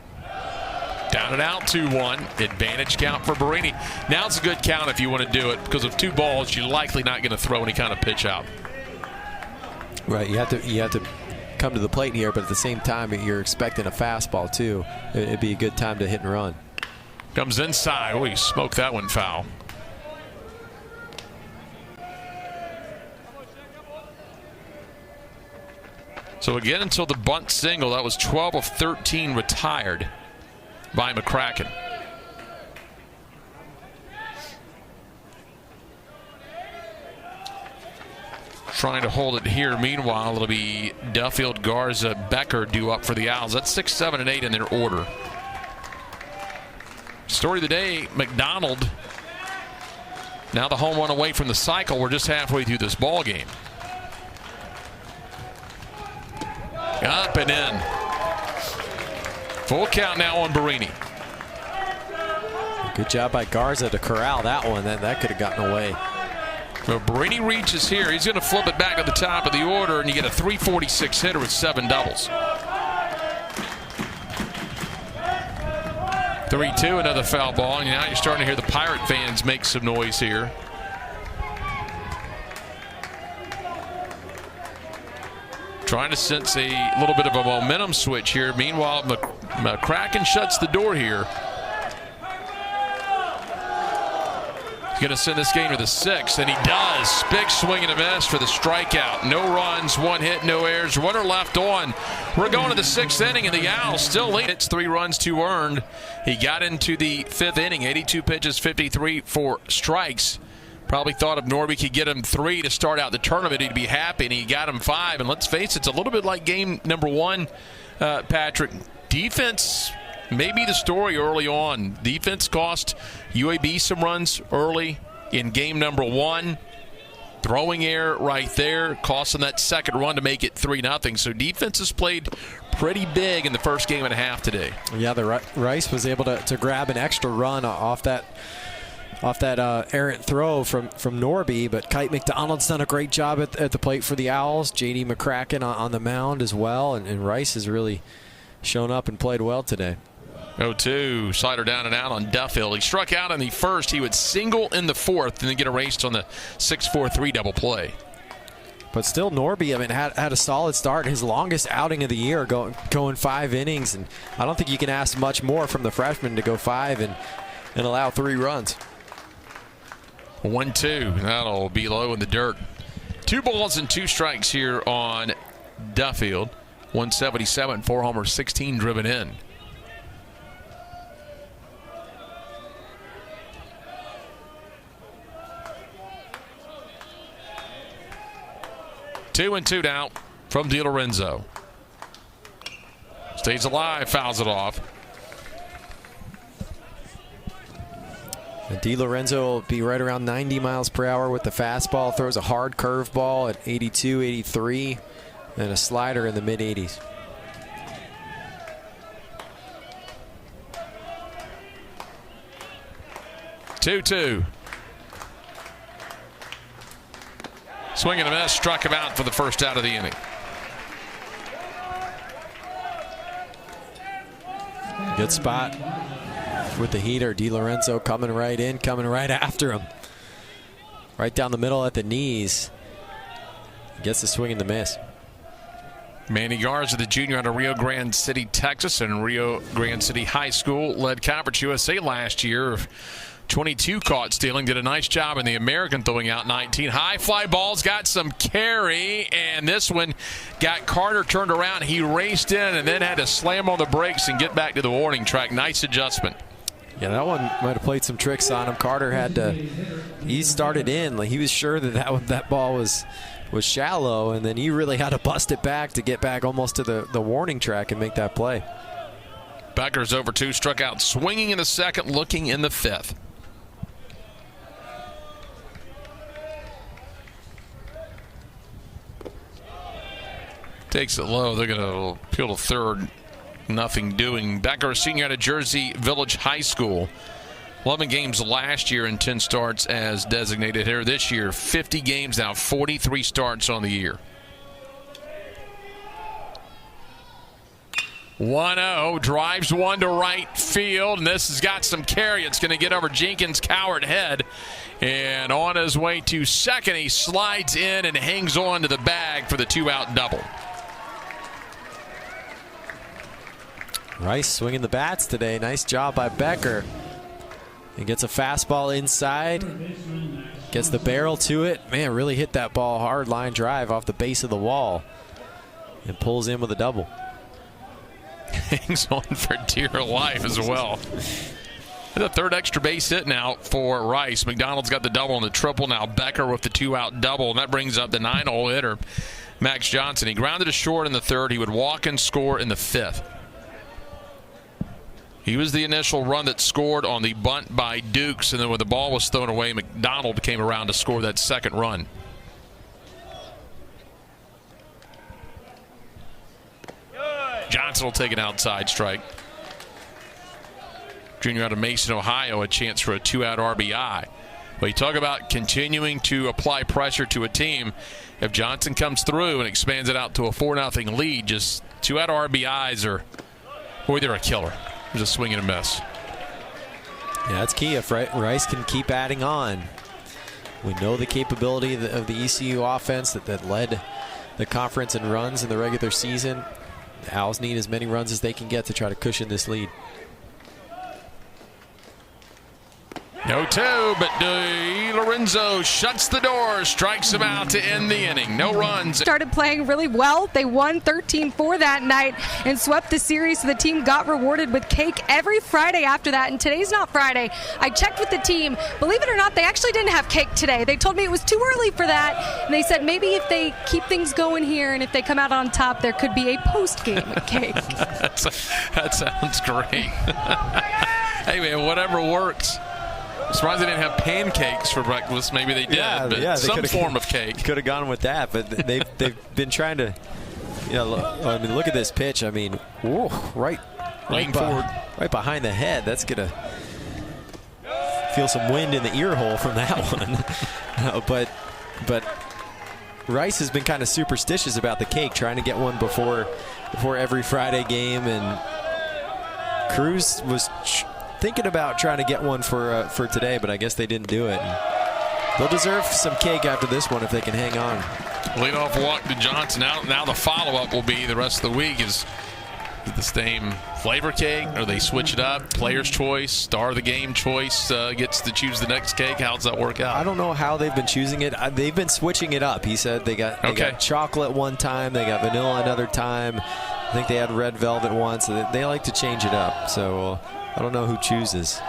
Down and out 2-1. Advantage count for Barini. Now it's a good count if you want to do it, because of 2 balls, you're likely not going to throw any kind of pitch out. Right. You have to come to the plate here, but at the same time, you're expecting a fastball too. It'd be a good time to hit and run. Comes inside. Oh, he smoked that one foul. So again, until the bunt single, that was 12 of 13 retired by McCracken. Trying to hold it here. Meanwhile, it'll be Duffield, Garza, Becker due up for the Owls. That's 6, 7, and 8 in their order. Story of the day, McDonald. Now the home run away from the cycle. We're just halfway through this ball game. Up and in. Full count now on Barini. Good job by Garza to corral that one. That could have gotten away. Well, Barini reaches here. He's going to flip it back to the top of the order, and you get a 346 hitter with 7 doubles. 3-2, another foul ball. And now you're starting to hear the Pirate fans make some noise here. trying to sense a little bit of a momentum switch here. Meanwhile, McCracken shuts the door here. He's going to send this game to the 6th, and he does. Big swing and a miss for the strikeout. No runs, 1 hit, no errors. Runner left on. We're going to the 6th inning, and the Owls still lead. It's 3 runs, 2 earned. He got into the 5th inning, 82 pitches, 53 for strikes. Probably thought if Norby could get him 3 to start out the tournament, he'd be happy, and he got him 5. And let's face it, it's a little bit like game number 1, Patrick. Defense may be the story early on. Defense cost UAB some runs early in game number 1. Throwing error right there, costing that second run to make it 3-0. So defense has played pretty big in the first game and a half today. Yeah, Rice was able to grab an extra run off that errant throw from Norby, but Kite McDonald's done a great job at the plate for the Owls. J.D. McCracken on the mound as well, and Rice has really shown up and played well today. 0-2, slider down and out on Duffield. He struck out in the first. He would single in the 4th and then get erased on the 6-4-3 double play. But still, Norby, I mean, had a solid start. His longest outing of the year, going 5 innings, and I don't think you can ask much more from the freshman to go 5 and allow 3 runs. 1-2, that'll be low in the dirt. 2 balls and 2 strikes here on Duffield. 177, 4 homers, 16 driven in. Two and 2 now from DiLorenzo. Stays alive, fouls it off. And DiLorenzo will be right around 90 miles per hour with the fastball. Throws a hard curveball at 82, 83, and a slider in the mid-80s. Two. Swing and a miss, struck him out for the first out of the inning. Good spot with the heater. DiLorenzo coming right in, coming right after him. Right down the middle at the knees. Gets the swing and the miss. Manny Garza, the junior out of Rio Grande City, Texas, and Rio Grande City High School, led Conference USA last year. 22 caught stealing, did a nice job in the American, throwing out 19. High fly balls, got some carry, and this one got Carter turned around. He raced in and then had to slam on the brakes and get back to the warning track. Nice adjustment. Yeah, that one might have played some tricks on him. Carter he started in, like he was sure that ball was shallow, and then he really had to bust it back to get back almost to the warning track and make that play. Becker's over 2, struck out swinging in the 2nd, looking in the 5th. Takes it low. They're going to appeal to 3rd. Nothing doing. Becker, senior out of Jersey Village High School. 11 games last year and 10 starts as designated hitter. This year, 50 games now, 43 starts on the year. 1-0, drives one to right field, and this has got some carry. It's going to get over Jenkins' Coward head, and on his way to second, he slides in and hangs on to the bag for the 2-out double. Rice swinging the bats today. Nice job by Becker. He gets a fastball inside, gets the barrel to it. Man, really hit that ball hard, line drive off the base of the wall, and pulls in with a double. Hangs on for dear life as well. The 3rd extra base hit now for Rice. McDonald's got the double and the triple. Now Becker with the 2-out double, and that brings up the 9-hole hitter, Max Johnson. He grounded to short in the 3rd. He would walk and score in the 5th. He was the initial run that scored on the bunt by Dukes, and then when the ball was thrown away, McDonald came around to score that 2nd run. Johnson will take an outside strike. Junior out of Mason, Ohio, a chance for a 2-out RBI. But you talk about continuing to apply pressure to a team. If Johnson comes through and expands it out to a 4-0 lead, just 2-out RBIs are, boy, they're a killer. There's a swing and a miss. Yeah, that's key. If Rice can keep adding on. We know the capability of the ECU offense that led the conference in runs in the regular season. The Owls need as many runs as they can get to try to cushion this lead. 0-2, but DeLorenzo shuts the door, strikes him out to end the inning. No runs. Started playing really well. They won 13-4 that night and swept the series. So the team got rewarded with cake every Friday after that. And today's not Friday. I checked with the team. Believe it or not, they actually didn't have cake today. They told me it was too early for that. And they said maybe if they keep things going here and if they come out on top, there could be a post-game cake. That sounds great. Hey, man, whatever works. I'm surprised they didn't have pancakes for breakfast. Maybe they did, but some form of cake. Could have gone with that, but they've been trying to. I mean, look at this pitch. I mean, whoa, right forward, right behind the head. That's gonna feel some wind in the ear hole from that one. But Rice has been kind of superstitious about the cake, trying to get one before every Friday game, and Cruz was thinking about trying to get one for today, but I guess they didn't do it. And they'll deserve some cake after this one if they can hang on. Leadoff walk to Johnson. Now the follow-up will be the rest of the week is the same flavor cake, or they switch it up. Player's choice, star of the game choice gets to choose the next cake. How does that work out? I don't know how they've been choosing it. They've been switching it up. He said they got chocolate one time, they got vanilla another time. I think they had red velvet once. So they like to change it up. So I don't know who chooses.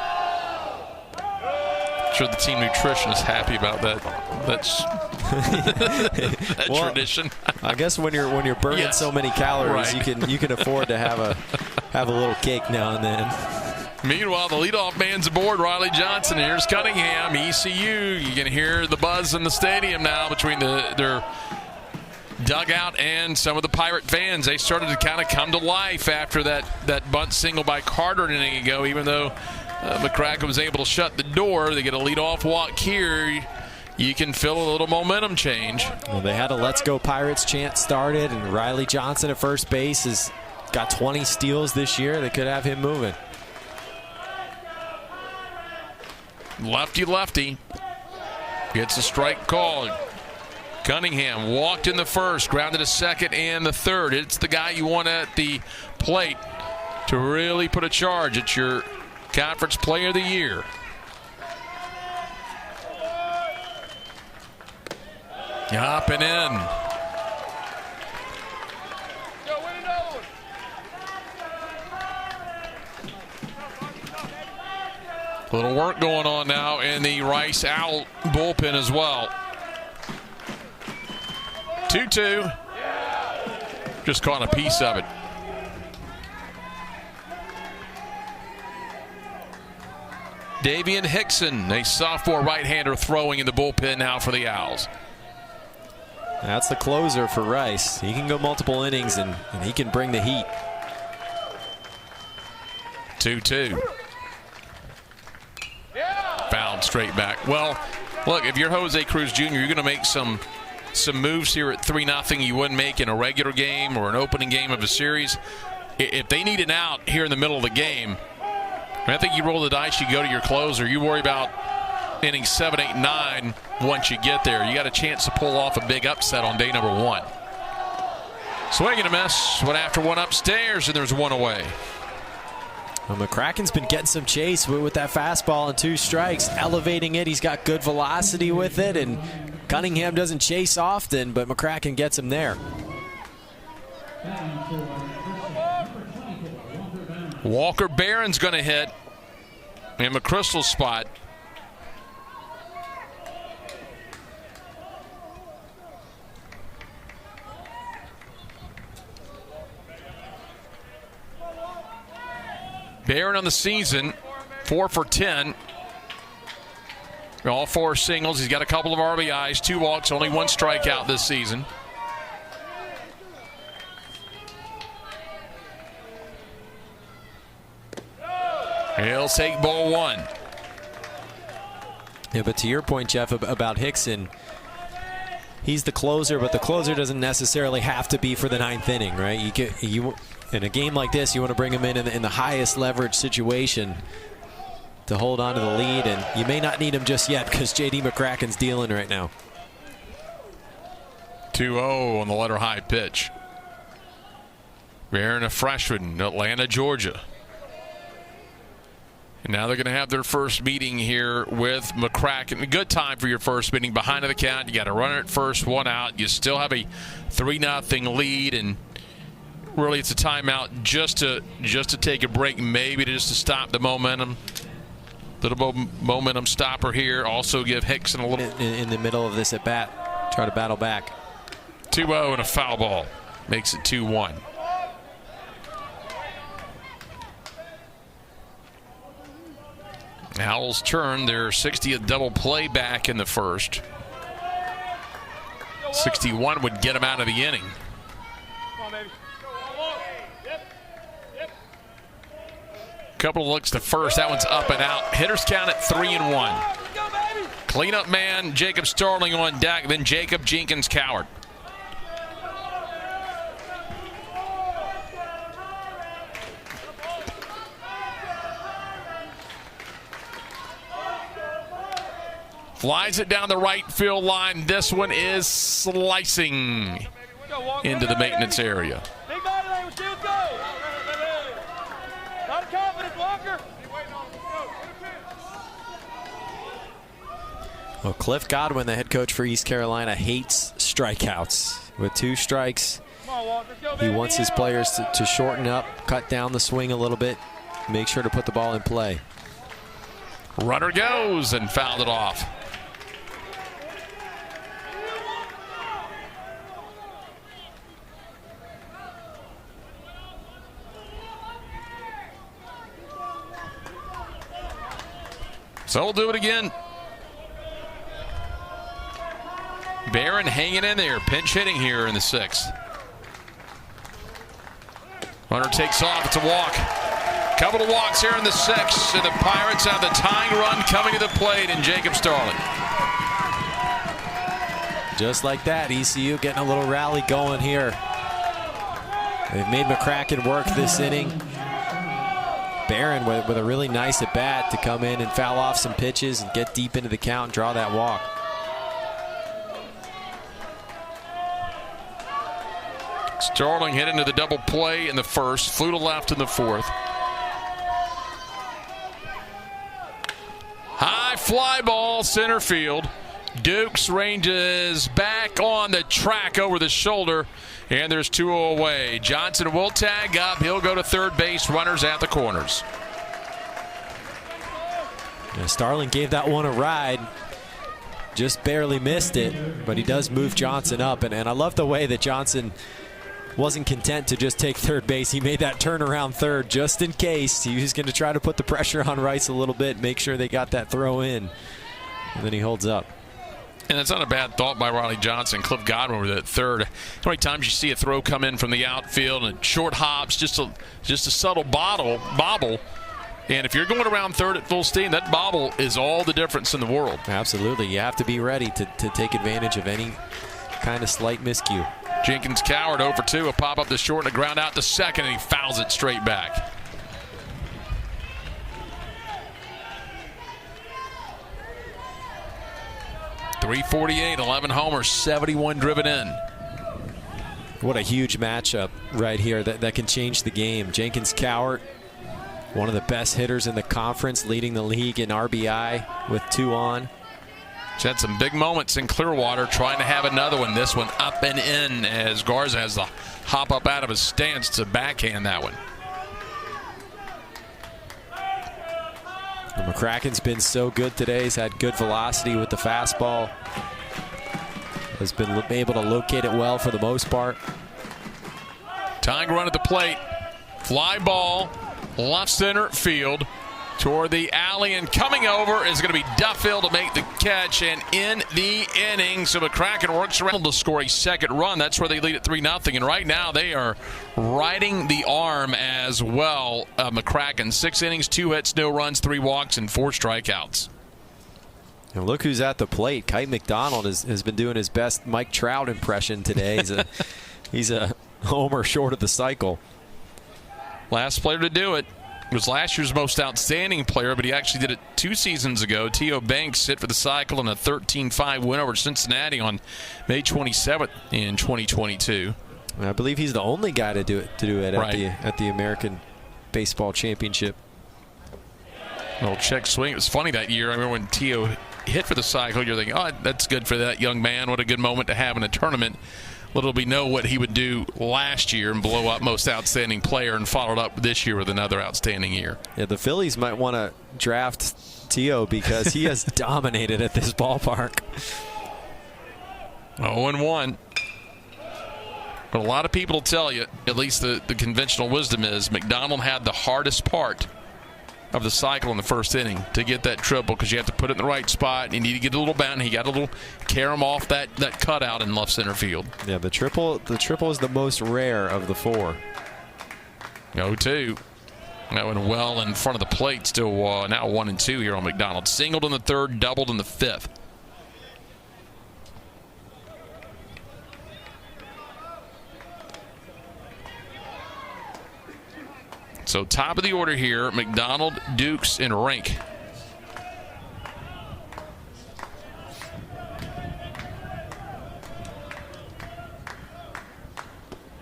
I'm sure the team nutrition is happy about that. That's that tradition. I guess when you're burning so many calories, right, you can afford to have a little cake now and then. Meanwhile, the leadoff man's aboard, Riley Johnson. Here's Cunningham, ECU. You can hear the buzz in the stadium now between their dugout and some of the Pirate fans. They started to kind of come to life after that bunt single by Carter an inning ago. Even though McCracken was able to shut the door, they get a leadoff walk here. You can feel a little momentum change. Well, they had a "Let's Go Pirates" chant started, and Riley Johnson at first base has got 20 steals this year. They could have him moving. Lefty gets a strike called. Cunningham walked in the first, grounded to second and the third. It's the guy you want at the plate to really put a charge. It's your conference player of the year. Up and in. A little work going on now in the Rice Owl bullpen as well. 2-2. Just caught a piece of it. Davian Hickson, a sophomore right-hander, throwing in the bullpen now for the Owls. That's the closer for Rice. He can go multiple innings, and he can bring the heat. 2-2. Fouled straight back. Well, look, if you're Jose Cruz Jr., you're going to make some moves here at 3-0 you wouldn't make in a regular game or an opening game of a series. If they need an out here in the middle of the game, I think you roll the dice, you go to your closer. You worry about innings 7, 8, 9 once you get there. You got a chance to pull off a big upset on day number 1. Swing and a miss. Went after one upstairs, and there's one away. Well, McCracken's been getting some chase with that fastball and 2 strikes, elevating it. He's got good velocity with it, and Cunningham doesn't chase often, but McCracken gets him there. Walker Barron's going to hit in McChrystal's spot. Barron on the season, 4 for 10. All 4 singles. He's got a couple of RBIs, 2 walks, only 1 strikeout this season. He'll take ball 1. Yeah, but to your point, Jeff, about Hickson, he's the closer, but the closer doesn't necessarily have to be for the 9th inning, right? You in a game like this, you want to bring him in the highest leverage situation to hold on to the lead, and you may not need him just yet because J.D. McCracken's dealing right now. 2-0 on the letter high pitch. Barron, a freshman, Atlanta, Georgia. And now they're going to have their first meeting here with McCracken. A good time for your first meeting. Behind the count, you got a runner at first, one out. You still have a 3-0 lead, and really it's a timeout just to take a break, maybe just to stop the momentum. Little momentum stopper here. Also give Hickson a little in the middle of this at bat. Try to battle back. 2-0 and a foul ball makes it 2-1. Owls turn their 60th double play back in the first. 61 would get them out of the inning. Couple of looks to first. That one's up and out. Hitters count at 3-1. Cleanup man Jacob Starling on deck. Then Jacob Jenkins Coward. Flies it down the right field line. This one is slicing into the maintenance area. Big body language, let's go. Not a confidence, Walker. Well, Cliff Godwin, the head coach for East Carolina, hates strikeouts. With 2 strikes, he wants his players to shorten up, cut down the swing a little bit, make sure to put the ball in play. Runner goes and fouled it off. So we'll do it again. Barron hanging in there, pinch hitting here in the 6th. Runner takes off, it's a walk. Couple of walks here in the 6th, and the Pirates have the tying run coming to the plate in Jacob Starling. Just like that, ECU getting a little rally going here. They've made McCracken work this inning. Barron with a really nice at-bat to come in and foul off some pitches and get deep into the count and draw that walk. Starling hit into the double play in the 1st, flew to left in the 4th. High fly ball, center field. Dukes ranges back on the track over the shoulder, and there's 2 away. Johnson will tag up. He'll go to third base. Runners at the corners. Yeah, Starling gave that one a ride. Just barely missed it, but he does move Johnson up. And I love the way that Johnson wasn't content to just take third base. He made that turnaround third just in case. He was going to try to put the pressure on Rice a little bit, make sure they got that throw in. And then he holds up. And it's not a bad thought by Riley Johnson. Cliff Godwin with that third. How many times you see a throw come in from the outfield and short hops, just a subtle bobble. And if you're going around third at full steam, that bobble is all the difference in the world. Absolutely. You have to be ready to take advantage of any kind of slight miscue. Jenkins Coward over 2, a pop up to short and a ground out to second, and he fouls it straight back. .348, 11 homers, 71 driven in. What a huge matchup right here that can change the game. Jenkins Cowart, one of the best hitters in the conference, leading the league in RBI with 2 on. He's had some big moments in Clearwater, trying to have another one. This one up and in as Garza has to hop up out of his stance to backhand that one. And McCracken's been so good today. He's had good velocity with the fastball. Has been able to locate it well for the most part. Tying run at the plate. Fly ball, left center field. Toward the alley, and coming over is going to be Duffield to make the catch and in the inning. So McCracken works around to score a second run. That's where they lead at 3-0. And right now they are riding the arm as well. McCracken, 6 innings, 2 hits, no runs, 3 walks, and 4 strikeouts. And look who's at the plate. Kite McDonald has been doing his best Mike Trout impression today. He's a homer short of the cycle. Last player to do it. was last year's most outstanding player, but he actually did it 2 seasons ago. T.O. Banks hit for the Cycle in a 13-5 win over Cincinnati on May 27th in 2022. I believe he's the only guy to do it Right. at the American Baseball Championship. Little check swing. It was funny that year. I remember when T.O. hit for the Cycle, you're thinking, oh, that's good for that young man. What a good moment to have in a tournament. Little we know what he would do last year and blow up most outstanding player, and followed up this year with another outstanding year. Yeah, the Phillies might want to draft T.O. because he has dominated at this ballpark. 0-1. But a lot of people tell you, at least the conventional wisdom is, McDonald had the hardest part of the Cycle in the first inning to get that triple, because you have to put it in the right spot. You need to get a little bound. He got a little carry him off that cutout in left center field. Yeah, the triple is the most rare of the 4. 0-2. That one well in front of the plate. Still now 1-2 here on McDonald. Singled in the 3rd, doubled in the 5th. So top of the order here, McDonald, Dukes, and Rink.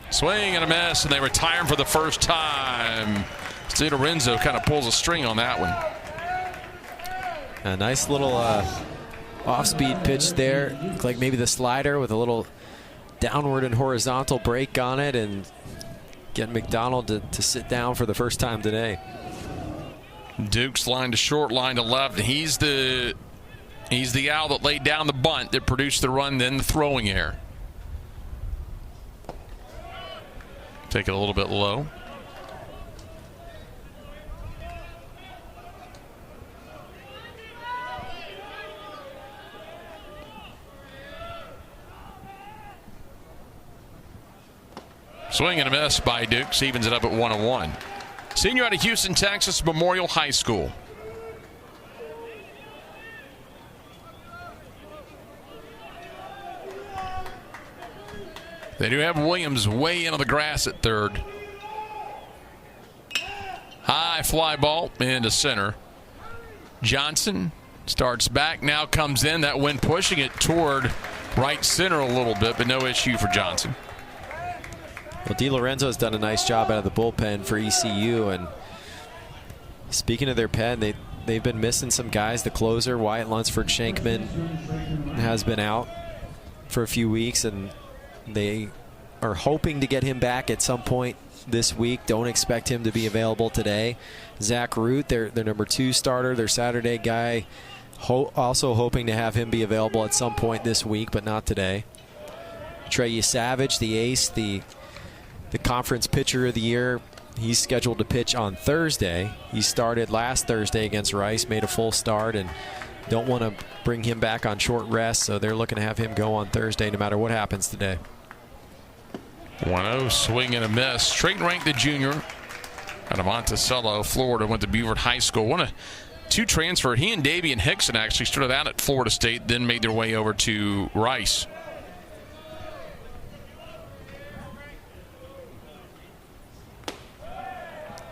Swing and a miss, and they retire him for the first time. DiLorenzo kind of pulls a string on that one. A nice little off-speed pitch there. Looked like maybe the slider with a little downward and horizontal break on it, and get McDonald to sit down for the first time today. Dukes line to short, line to left. He's the owl that laid down the bunt that produced the run, then the throwing error. Take it a little bit low. Swing and a miss by Dukes, evens it up at 1-1. Senior out of Houston, Texas, Memorial High School. They do have Williams way into the grass at 3rd. High fly ball into center. Johnson starts back, now comes in. That wind pushing it toward right center a little bit, but no issue for Johnson. Well, DiLorenzo's done a nice job out of the bullpen for ECU, and speaking of their pen, they've been missing some guys. The closer, Wyatt Lunsford Shankman, has been out for a few weeks, and they are hoping to get him back at some point this week. Don't expect him to be available today. Zach Root, their number 2 starter, their Saturday guy, also hoping to have him be available at some point this week, but not today. Trey Savage, the ace, the conference pitcher of the year, he's scheduled to pitch on Thursday. He started last Thursday against Rice, made a full start, and don't want to bring him back on short rest, so they're looking to have him go on Thursday no matter what happens today. 1-0, swing and a miss. Trayton Rank, the junior, out of Monticello, Florida, went to Beaufort High School. 1-2 transfer. He and Davian Hickson actually started out at Florida State, then made their way over to Rice.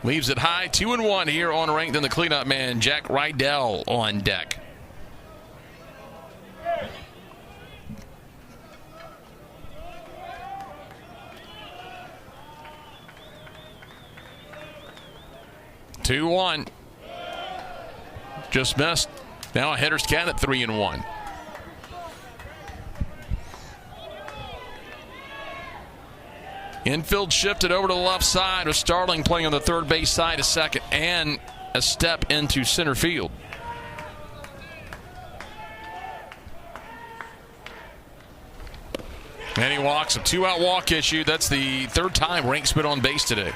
Leaves it high, 2-1 here on Rank. Then the cleanup man, Jack Rydell, on deck. Two one, just missed. Now a hitter's count at 3-1. Infield shifted over to the left side with Starling playing on the third base side, a second, and a step into center field. And he walks, a 2-out walk issue. That's the 3rd time Rank's been on base today.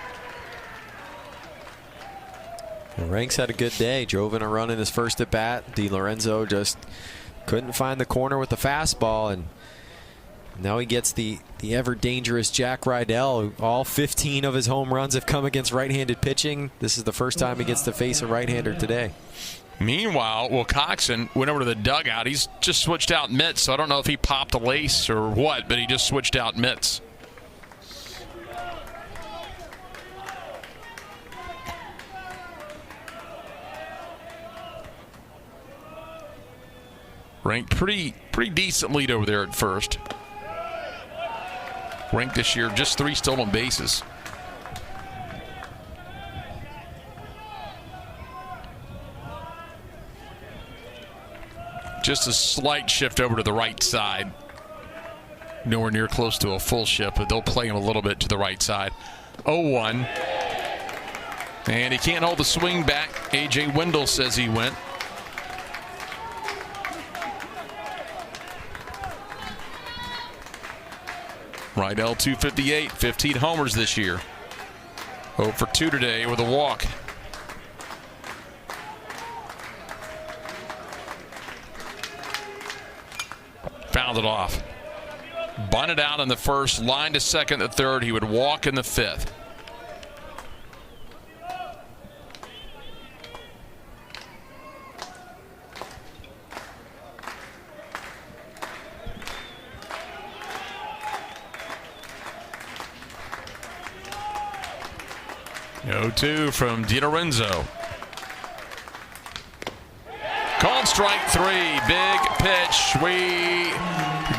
Ranks had a good day. Drove in a run in his first at bat. DiLorenzo just couldn't find the corner with the fastball, and now he gets the ever dangerous Jack Rydell. All 15 of his home runs have come against right-handed pitching. This is the first time he gets to face a right-hander today. Meanwhile, Wilcoxon went over to the dugout. He's just switched out mitts, so I don't know if he popped a lace or what, but he just switched out mitts. Ranked pretty decent lead over there at first. Ranked this year, just 3 stolen bases. Just a slight shift over to the right side. Nowhere near close to a full shift, but they'll play him a little bit to the right side. 0-1. And he can't hold the swing back. A.J. Wendell says he went. Rydell 258, 15 homers this year. 0 for 2 today with a walk. Fouled it off. Bunted out in the first, line to second, the third. He would walk in the fifth. No-2 from DiLorenzo. Called strike 3. Big pitch. We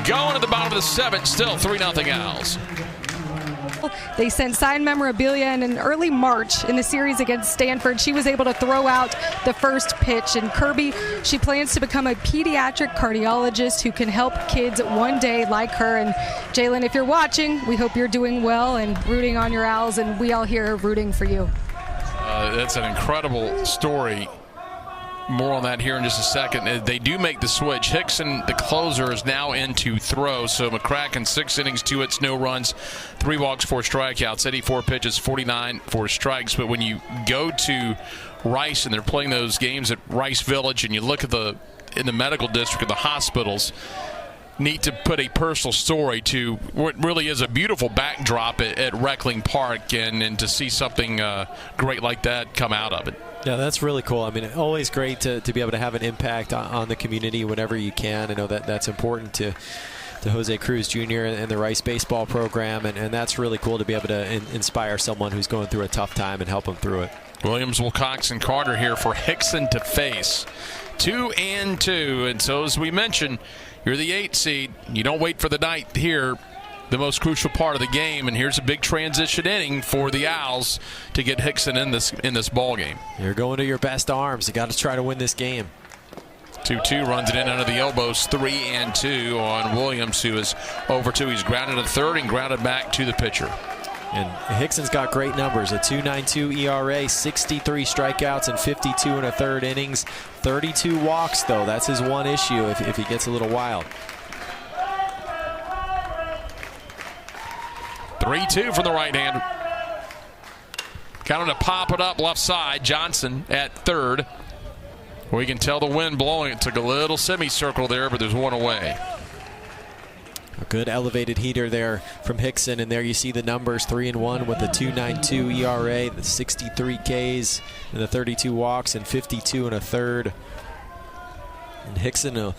go into the bottom of the 7th. Still 3-0 Owls. They sent signed memorabilia, and in early March in the series against Stanford, she was able to throw out the first pitch. And Kirby, she plans to become a pediatric cardiologist who can help kids one day like her. And Jalen, if you're watching, we hope you're doing well and rooting on your Owls, and we all here are rooting for you. That's an incredible story. More on that here in just a second. They do make the switch. Hickson, the closer, is now in to throw. So McCracken, 6 innings, 2 hits, no runs, 3 walks, 4 strikeouts, 84 pitches, 49 for strikes. But when you go to Rice and they're playing those games at Rice Village, and you look at in the medical district of the hospitals, need to put a personal story to what really is a beautiful backdrop at Reckling Park, and to see something great like that come out of it. Yeah, that's really cool. I mean, always great to be able to have an impact on the community whenever you can. I know that's important to Jose Cruz Jr. and the Rice baseball program, and that's really cool to be able to inspire someone who's going through a tough time and help them through it. Williams, Wilcox, and Carter here for Hickson to face. 2-2, and so as we mentioned, you're the 8 seed. You don't wait for the night here, the most crucial part of the game, and here's a big transition inning for the Owls to get Hickson in this ball game. You're going to your best arms. You got to try to win this game. 2-2 runs it in under the elbows. 3-2 on Williams, who is over 2. He's grounded to third and grounded back to the pitcher. And Hickson's got great numbers, a 2.92 ERA, 63 strikeouts and 52 and a third innings, 32 walks, though. That's his one issue if he gets a little wild. 3-2 from the right-hander. Counting to pop it up left side. Johnson at third. We can tell the wind blowing. It took a little semicircle there, but there's one away. A good elevated heater there from Hickson, and there you see the numbers, 3-1 with the 2.92 ERA, the 63 Ks, and the 32 walks, and 52 and a third. And Hickson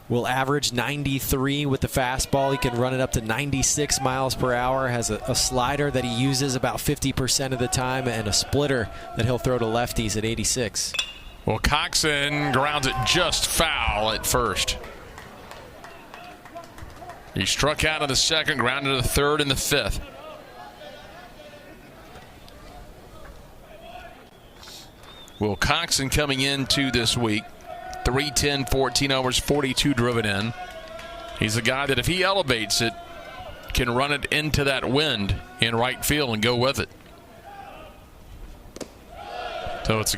will average 93 with the fastball. He can run it up to 96 miles per hour, has a slider that he uses about 50% of the time, and a splitter that he'll throw to lefties at 86. Well, Coxon grounds it just foul at first. He struck out in the second, grounded to the third and the fifth. Will Coxon coming into this week, 310, 14 homers, 42 driven in. He's a guy that if he elevates it, can run it into that wind in right field and go with it. So it's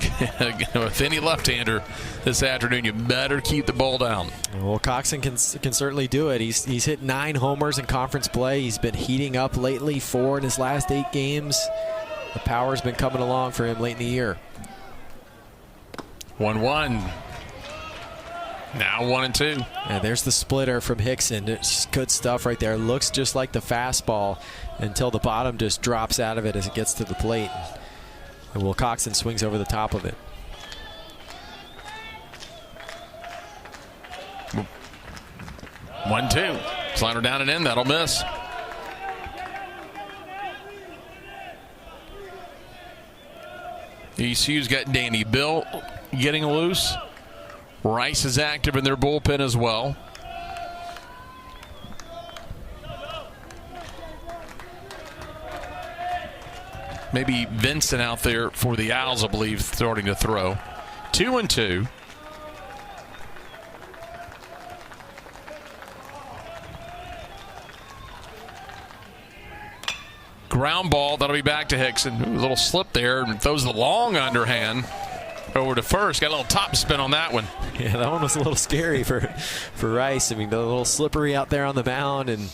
with any left-hander this afternoon, you better keep the ball down. Well, Coxon can certainly do it. He's hit 9 homers in conference play. He's been heating up lately, 4 in his last 8 games. The power's been coming along for him late in the year. 1-1. Now 1-2. And there's the splitter from Hickson. It's good stuff right there. Looks just like the fastball until the bottom just drops out of it as it gets to the plate. And Will Coxon swings over the top of it. One, two. Slider down and in. That'll miss. ECU's got Danny Bill getting loose. Rice is active in their bullpen as well. Maybe Vincent out there for the Owls, I believe, starting to throw. 2-2. Ground ball, that'll be back to Hickson. Ooh, a little slip there, and throws the long underhand over to first. Got a little top spin on that one. Yeah, that one was a little scary for Rice. I mean, a little slippery out there on the mound, and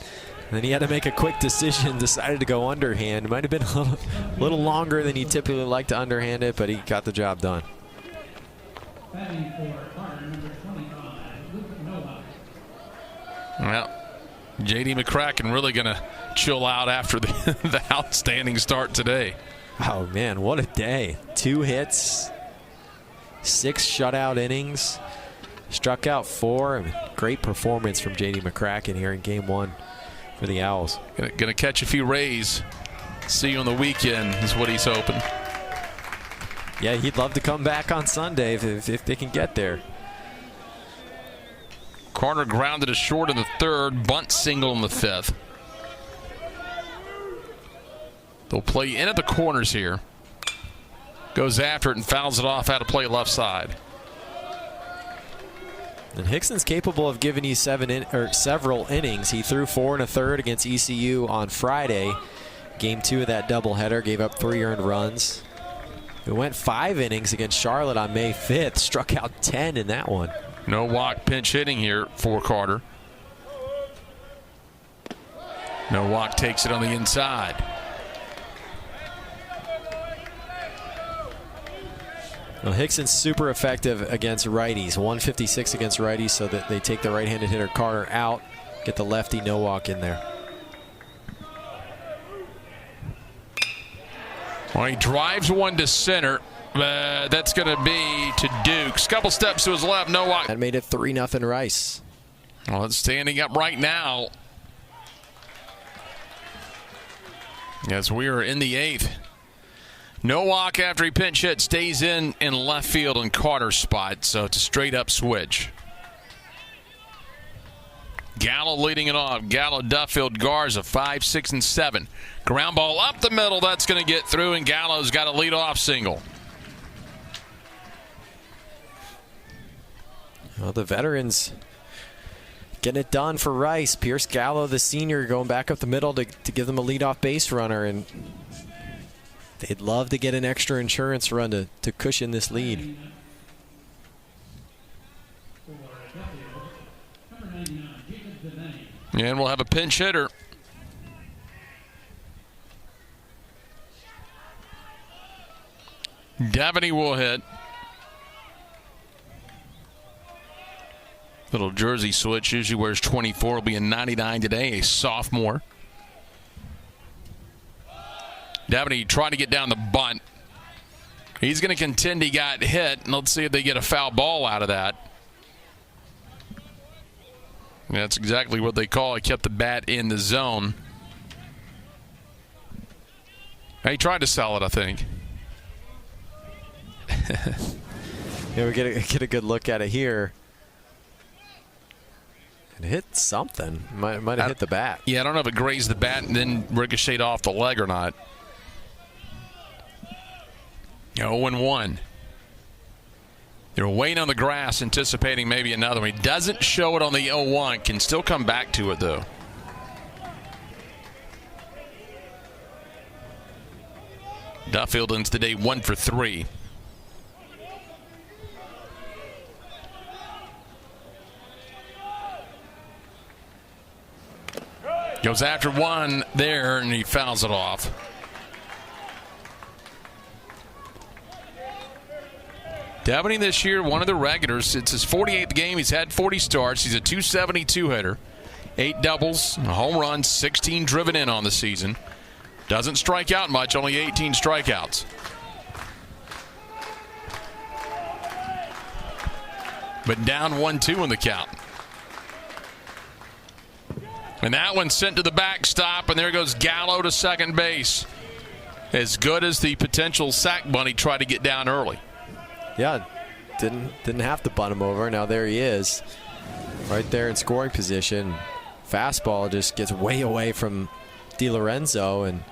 then he had to make a quick decision, decided to go underhand. It might have been a little longer than he typically like to underhand it, but he got the job done. Well, J.D. McCracken really going to chill out after the outstanding start today. Oh, man, what a day. 2 hits, 6 shutout innings, struck out 4. I mean, great performance from J.D. McCracken here in Game 1 for the Owls. Going to catch a few rays. See you on the weekend is what he's hoping. Yeah, he'd love to come back on Sunday if they can get there. Carter grounded to short in the 3rd, bunt single in the 5th. They'll play in at the corners here. Goes after it and fouls it off out of play left side. And Hickson's capable of giving you several innings. He threw 4 1/3 against ECU on Friday. Game 2 of that doubleheader, gave up 3 earned runs. He went 5 innings against Charlotte on May 5th, struck out 10 in that one. No walk pinch hitting here for Carter. No walk takes it on the inside. Well, Hickson's super effective against righties. 156 against righties, so that they take the right-handed hitter Carter out, get the lefty no walk in there. Well, he drives one to center. That's going to be to Dukes. Couple steps to his left, no walk. That made it 3-0 Rice. Well, it's standing up right now as we are in the 8th. No walk after he pinch hit, stays in left field in Carter's spot, so it's a straight up switch. Gallo leading it off. Gallo, Duffield, Garza, 5, 6, and 7. Ground ball up the middle, that's going to get through, and Gallo's got a leadoff single. Well, the veterans getting it done for Rice. Pierce Gallo, the senior, going back up the middle to give them a leadoff base runner, and they'd love to get an extra insurance run to cushion this lead. And we'll have a pinch hitter. Devaney will hit. Little jersey switch. Usually wears 24. Will be a 99 today. A sophomore. Devaney trying to get down the bunt. He's going to contend he got hit, and let's see if they get a foul ball out of that. That's exactly what they call it. Kept the bat in the zone. He tried to sell it, I think. Yeah, we get a good look at it here. It hit something. Might have hit the bat. Yeah, I don't know if it grazed the bat and then ricocheted off the leg or not. 0-1. They're waiting on the grass, anticipating maybe another one. He doesn't show it on the 0-1. Can still come back to it, though. Duffield ends today 1 for 3. Goes after one there, and he fouls it off. Devaney this year, one of the regulars. It's his 48th game. He's had 40 starts. He's a 272 hitter. 8 doubles, a home run, 16 driven in on the season. Doesn't strike out much, only 18 strikeouts. But down 1-2 in the count. And that one sent to the backstop, and there goes Gallo to second base. As good as the potential sack bunny tried to get down early. Yeah, didn't have to bunt him over. Now there he is, right there in scoring position. Fastball just gets way away from DiLorenzo, and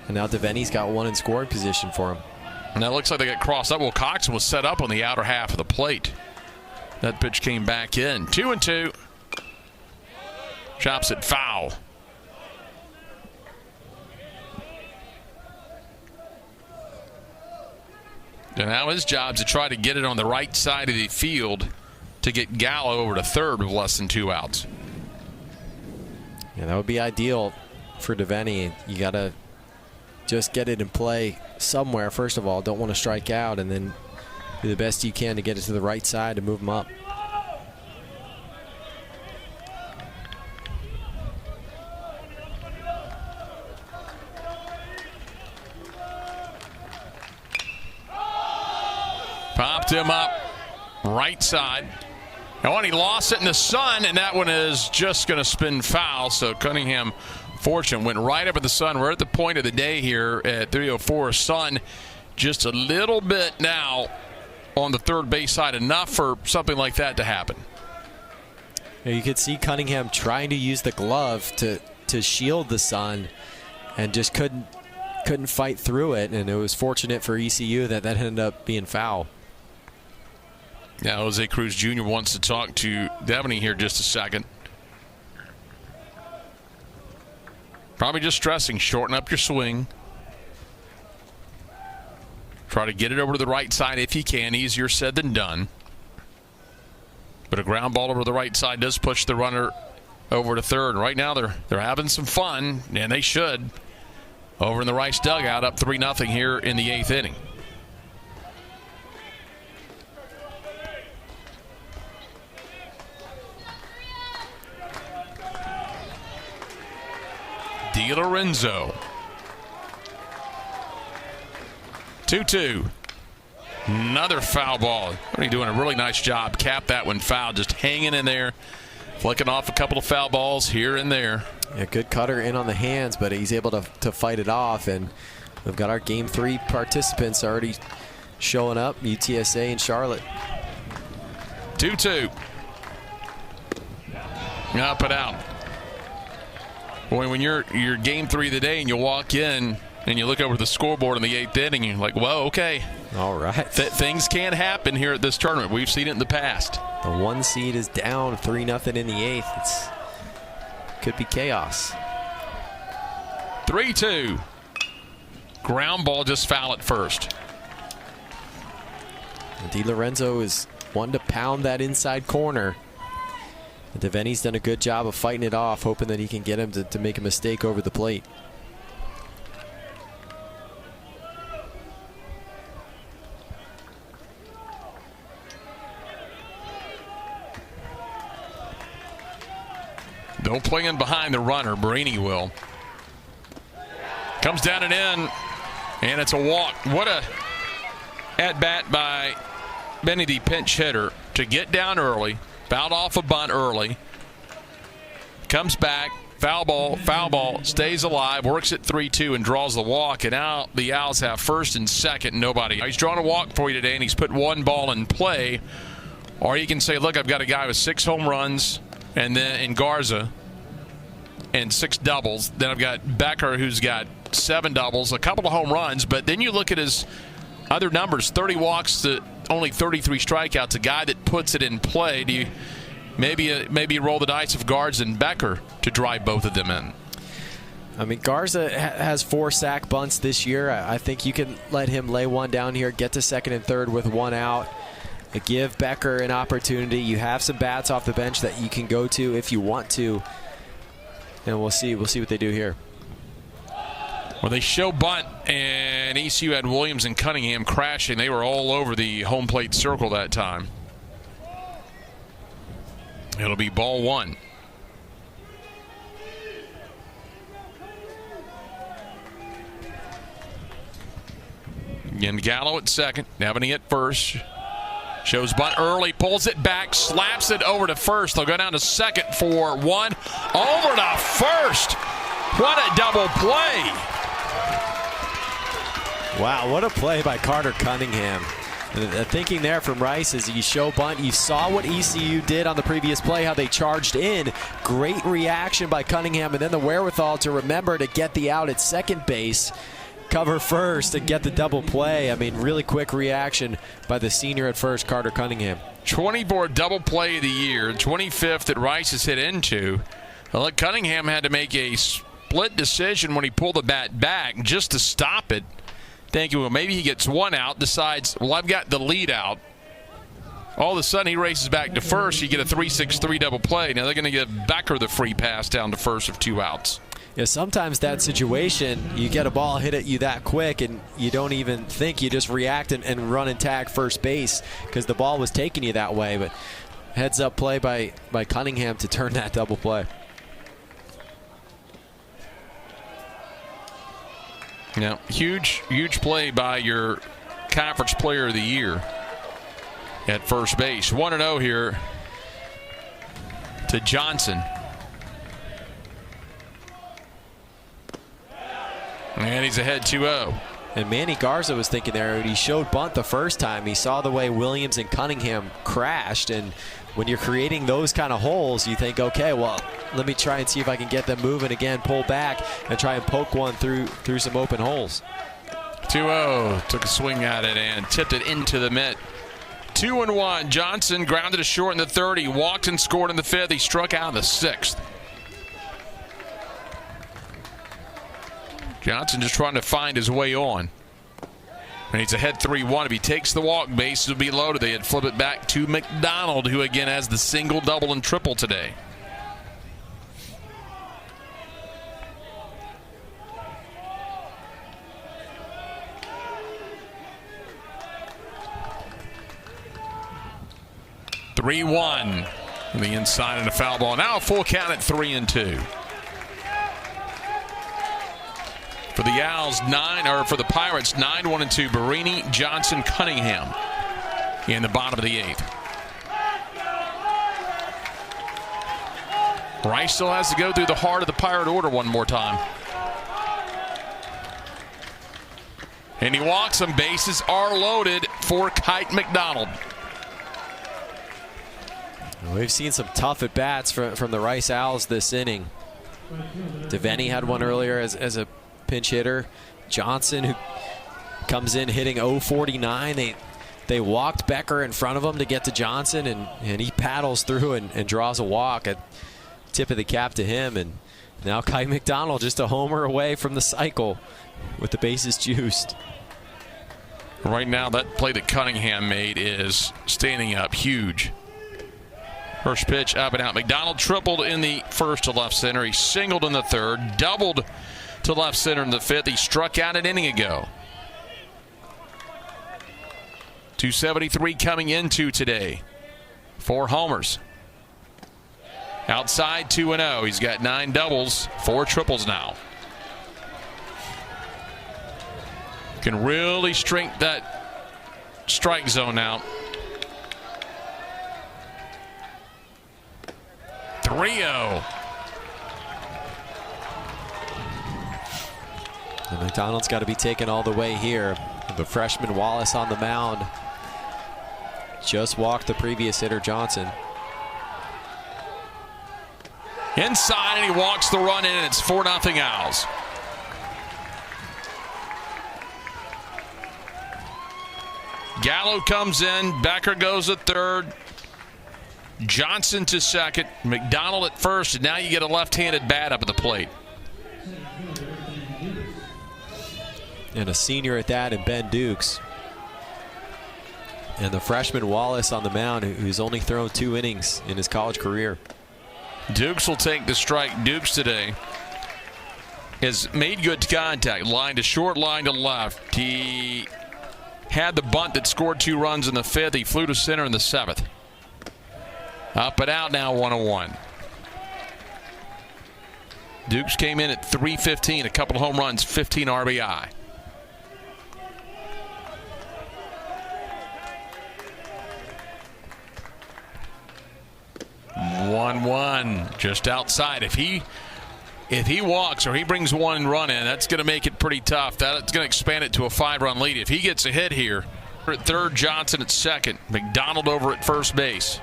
now Devaney's got one in scoring position for him. And that looks like they got crossed up. Well, Coxon was set up on the outer half of the plate. That pitch came back in. 2-2. Chops it foul. And now his job is to try to get it on the right side of the field to get Gallo over to third with less than 2 outs. Yeah, that would be ideal for Devaney. You got to just get it in play somewhere. First of all, don't want to strike out, and then do the best you can to get it to the right side to move him up. Popped him up right side. And when he lost it in the sun, and that one is just going to spin foul. So Cunningham, fortune, went right up at the sun. We're at the point of the day here at 3:04. Sun just a little bit now on the third base side, enough for something like that to happen. You could see Cunningham trying to use the glove to shield the sun, and just couldn't fight through it. And it was fortunate for ECU that ended up being foul. Now Jose Cruz Jr. wants to talk to Devaney here just a second. Probably just stressing, shorten up your swing. Try to get it over to the right side if you can. Easier said than done. But a ground ball over the right side does push the runner over to third. Right now they're having some fun, and they should. Over in the Rice dugout, up 3-0 here in the 8th inning. DiLorenzo. 2-2. Another foul ball. He's doing a really nice job. Cap that one foul, just hanging in there, flicking off a couple of foul balls here and there. A good cutter in on the hands, but he's able to fight it off. And we've got our Game 3 participants already showing up, UTSA and Charlotte. 2-2. Up and out. Boy, when you're Game 3 of the day and you walk in and you look over the scoreboard in the 8th inning, you're like, whoa, okay. All right. Things can happen here at this tournament. We've seen it in the past. The 1 seed is down 3-0 in the 8th. Could be chaos. 3-2. Ground ball, just foul at first. DiLorenzo is one to pound that inside corner. Devaney's done a good job of fighting it off, hoping that he can get him to make a mistake over the plate. Don't play in behind the runner. Brainy will. Comes down and in, and it's a walk. What a at-bat by Benny, the pinch hitter, to get down early. Fouled off a bunt early. Comes back. Foul ball, stays alive, works at 3-2 and draws the walk. And now the Owls have first and second, nobody. He's drawn a walk for you today, and he's put one ball in play. Or you can say, look, I've got a guy with 6 home runs and then in Garza and 6 doubles. Then I've got Becker, who's got 7 doubles, a couple of home runs. But then you look at his other numbers, 30 walks to only 33 strikeouts, a guy that puts it in play. Do you maybe roll the dice of Garza and Becker to drive both of them in? I mean, Garza has 4 sack bunts this year. I think you can let him lay one down here, get to second and third with 1 out. Give Becker an opportunity. You have some bats off the bench that you can go to if you want to. And we'll see what they do here. Well, they show bunt, and ECU had Williams and Cunningham crashing. They were all over the home plate circle that time. It'll be ball 1. Again, Gallo at second, Devaney at first. Shows bunt early, pulls it back, slaps it over to first. They'll go down to second for 1. Over to first. What a double play. Wow, what a play by Carter Cunningham. The thinking there from Rice is you show bunt. You saw what ECU did on the previous play, how they charged in. Great reaction by Cunningham, and then the wherewithal to remember to get the out at second base, cover first, and get the double play. I mean, really quick reaction by the senior at first, Carter Cunningham. 24 double play of the year, 25th that Rice has hit into. Well, Cunningham had to make a split decision when he pulled the bat back just to stop it. Thinking, well, maybe he gets one out, decides, well, I've got the lead out. All of a sudden, he races back to first. You get a 3-6-3 double play. Now they're going to give Becker the free pass down to first of 2 outs. Yeah, sometimes that situation, you get a ball hit at you that quick and you don't even think. You just react and run and tag first base because the ball was taking you that way. But heads up play by Cunningham to turn that double play. Yeah, huge play by your conference player of the year at first base. 1-0 here to Johnson. And he's ahead 2-0. And Manny Garza was thinking there, he showed bunt the first time. He saw the way Williams and Cunningham crashed, and when you're creating those kind of holes, you think, okay, well, let me try and see if I can get them moving again, pull back, and try and poke one through some open holes. 2-0, took a swing at it and tipped it into the mitt. 2-1, Johnson grounded to short in the third. He walked and scored in the fifth. He struck out in the sixth. Johnson just trying to find his way on. And he's ahead 3-1. If he takes the walk, bases will be loaded. They had flip it back to McDonald, who again has the single, double, and triple today. (3-1) on the inside and a foul ball. Now a full count at 3-2. For the Owls, for the Pirates, 9-1-2. Barini, Johnson, Cunningham in the bottom of the 8th. Rice still has to go through the heart of the Pirate order one more time. And he walks them. Bases are loaded for Kite McDonald. We've seen some tough at-bats from the Rice Owls this inning. Devaney had one earlier as a pinch hitter. Johnson, who comes in hitting .049. They walked Becker in front of him to get to Johnson, and he paddles through and draws a walk. At tip of the cap to him. And now Kite McDonald just a homer away from the cycle with the bases juiced. Right now, that play that Cunningham made is standing up huge. First pitch up and out. McDonald tripled in the first to left center. He singled in the third, doubled to left center in the fifth. He struck out an inning ago. 273 coming into today. 4 homers. Outside 2-0. He's got 9 doubles, 4 triples now. Can really shrink that strike zone out. 3-0. And McDonald's got to be taken all the way here. The freshman Wallace on the mound. Just walked the previous hitter Johnson. Inside, and he walks the run in, and it's 4-0 Owls. Gallo comes in. Becker goes at third. Johnson to second. McDonald at first, and now you get a left-handed bat up at the plate. And a senior at that in Ben Dukes. And the freshman Wallace on the mound, who's only thrown 2 innings in his college career. Dukes will take the strike. Dukes today has made good contact. Line to short, line to left. He had the bunt that scored 2 runs in the 5th. He flew to center in the 7th. Up and out now, 1-1. Dukes came in at .315, a couple of home runs, 15 RBI. One just outside. If he walks or he brings 1 run in, that's going to make it pretty tough. That's going to expand it to a 5-run lead. If he gets a hit here, At third, Johnson at second. McDonald over at first base.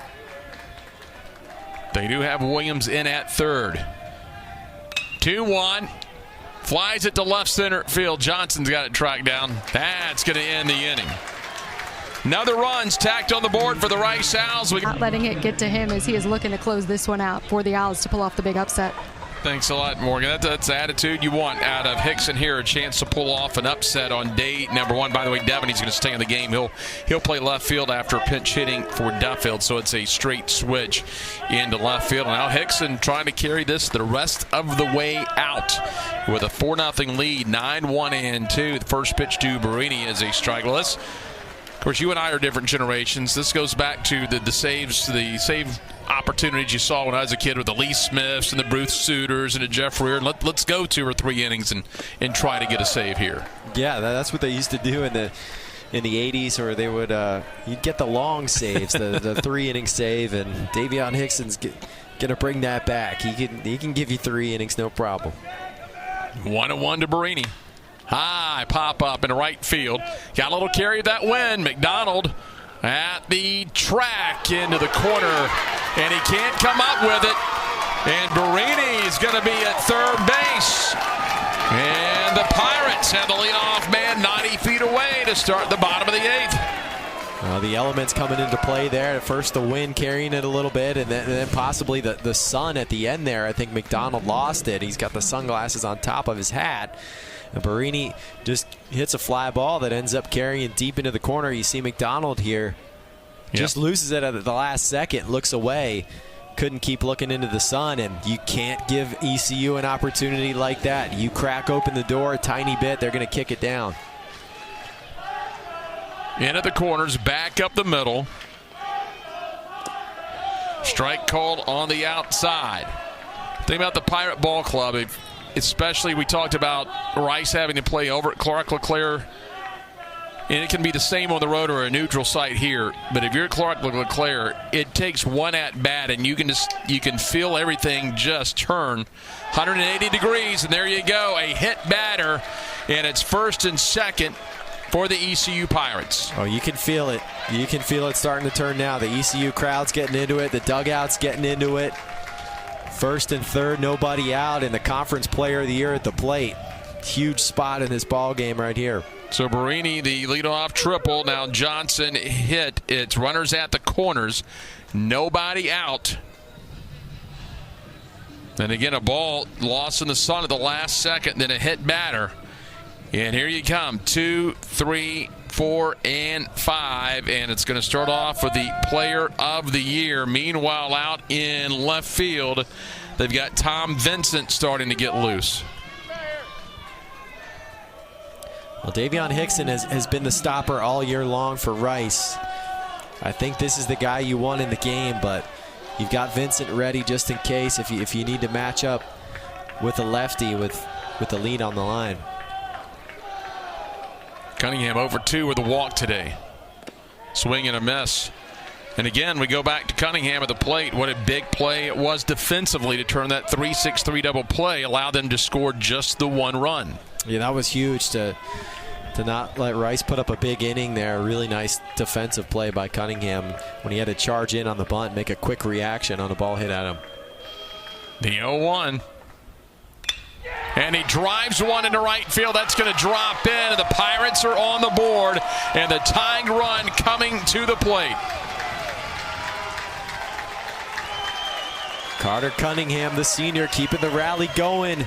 They do have Williams in at third. 2-1. Flies it to left center field. Johnson's got it tracked down. That's going to end the inning. Another run's tacked on the board for the Rice Owls. Not letting it get to him as he is looking to close this one out for the Owls to pull off the big upset. Thanks a lot, Morgan. That's the attitude you want out of Hickson here. A chance to pull off an upset on day number one. By the way, Devaney's going to stay in the game. He'll play left field after pinch hitting for Duffield, so it's a straight switch into left field. And now Hickson trying to carry this the rest of the way out with a 4-0 lead, 9-1-2. The first pitch to Barini is a strikeless. Of course, you and I are different generations. This goes back to the save opportunities you saw when I was a kid with the Lee Smiths and the Bruce Suitors and the Jeff Rear. Let's go 2 or 3 innings and try to get a save here. Yeah, that's what they used to do in the 80s, or they would you'd get the long saves, the 3-inning save, and Davion Hickson's gonna bring that back. He can give you 3 innings, no problem. 1-1 to Barini. High pop up in right field. Got a little carry of that wind. McDonald at the track into the corner, and he can't come up with it. And Barini is going to be at third base. And the Pirates have the leadoff man 90 feet away to start the bottom of the 8th. The elements coming into play there. At first the wind carrying it a little bit, and then possibly the sun at the end there. I think McDonald lost it. He's got the sunglasses on top of his hat. And Barini just hits a fly ball that ends up carrying deep into the corner. You see McDonald here just loses it at the last second, looks away, couldn't keep looking into the sun, and you can't give ECU an opportunity like that. You crack open the door a tiny bit, they're going to kick it down. Into the corners, back up the middle. Strike called on the outside. Think about the Pirate Ball Club. Especially, we talked about Rice having to play over at Clark LeClaire, and it can be the same on the road or a neutral site here. But if you're at Clark LeClaire, it takes one at bat, and you can feel everything just turn 180 degrees, and there you go, a hit batter, and it's first and second for the ECU Pirates. Oh, you can feel it. You can feel it starting to turn now. The ECU crowd's getting into it. The dugout's getting into it. First and third, nobody out, and the Conference Player of the Year at the plate. Huge spot in this ball game right here. So Barini, the leadoff triple. Now Johnson hit. It's runners at the corners. Nobody out. And again, a ball lost in the sun at the last second, then a hit batter. And here you come, 2, 3, 4, and 5. And it's going to start off with the Player of the Year. Meanwhile, out in left field, they've got Tom Vincent starting to get loose. Well, Davion Hickson has been the stopper all year long for Rice. I think this is the guy you want in the game, but you've got Vincent ready just in case if you need to match up with a lefty with the lead on the line. Cunningham over 2 with a walk today. Swing and a miss. And again, we go back to Cunningham at the plate. What a big play it was defensively to turn that 3-6-3 double play, allow them to score just the 1 run. Yeah, that was huge to not let Rice put up a big inning there. Really nice defensive play by Cunningham when he had to charge in on the bunt, make a quick reaction on a ball hit at him. The 0-1. And he drives one into right field. That's going to drop in, and the Pirates are on the board, and the tying run coming to the plate. Carter Cunningham, the senior, keeping the rally going.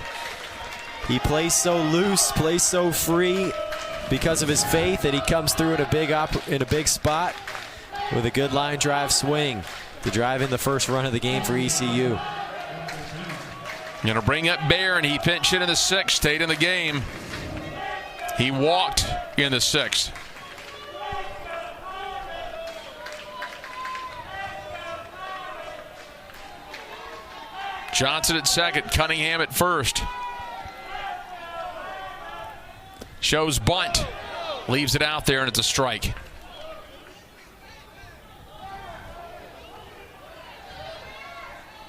He plays so loose, plays so free because of his faith, that he comes through in a big spot with a good line drive swing to drive in the first run of the game for ECU. Going to bring up Bear, and he pinch hit in the 6th, stayed in the game. He walked in the 6th. Johnson at second, Cunningham at first. Shows bunt, leaves it out there, and it's a strike.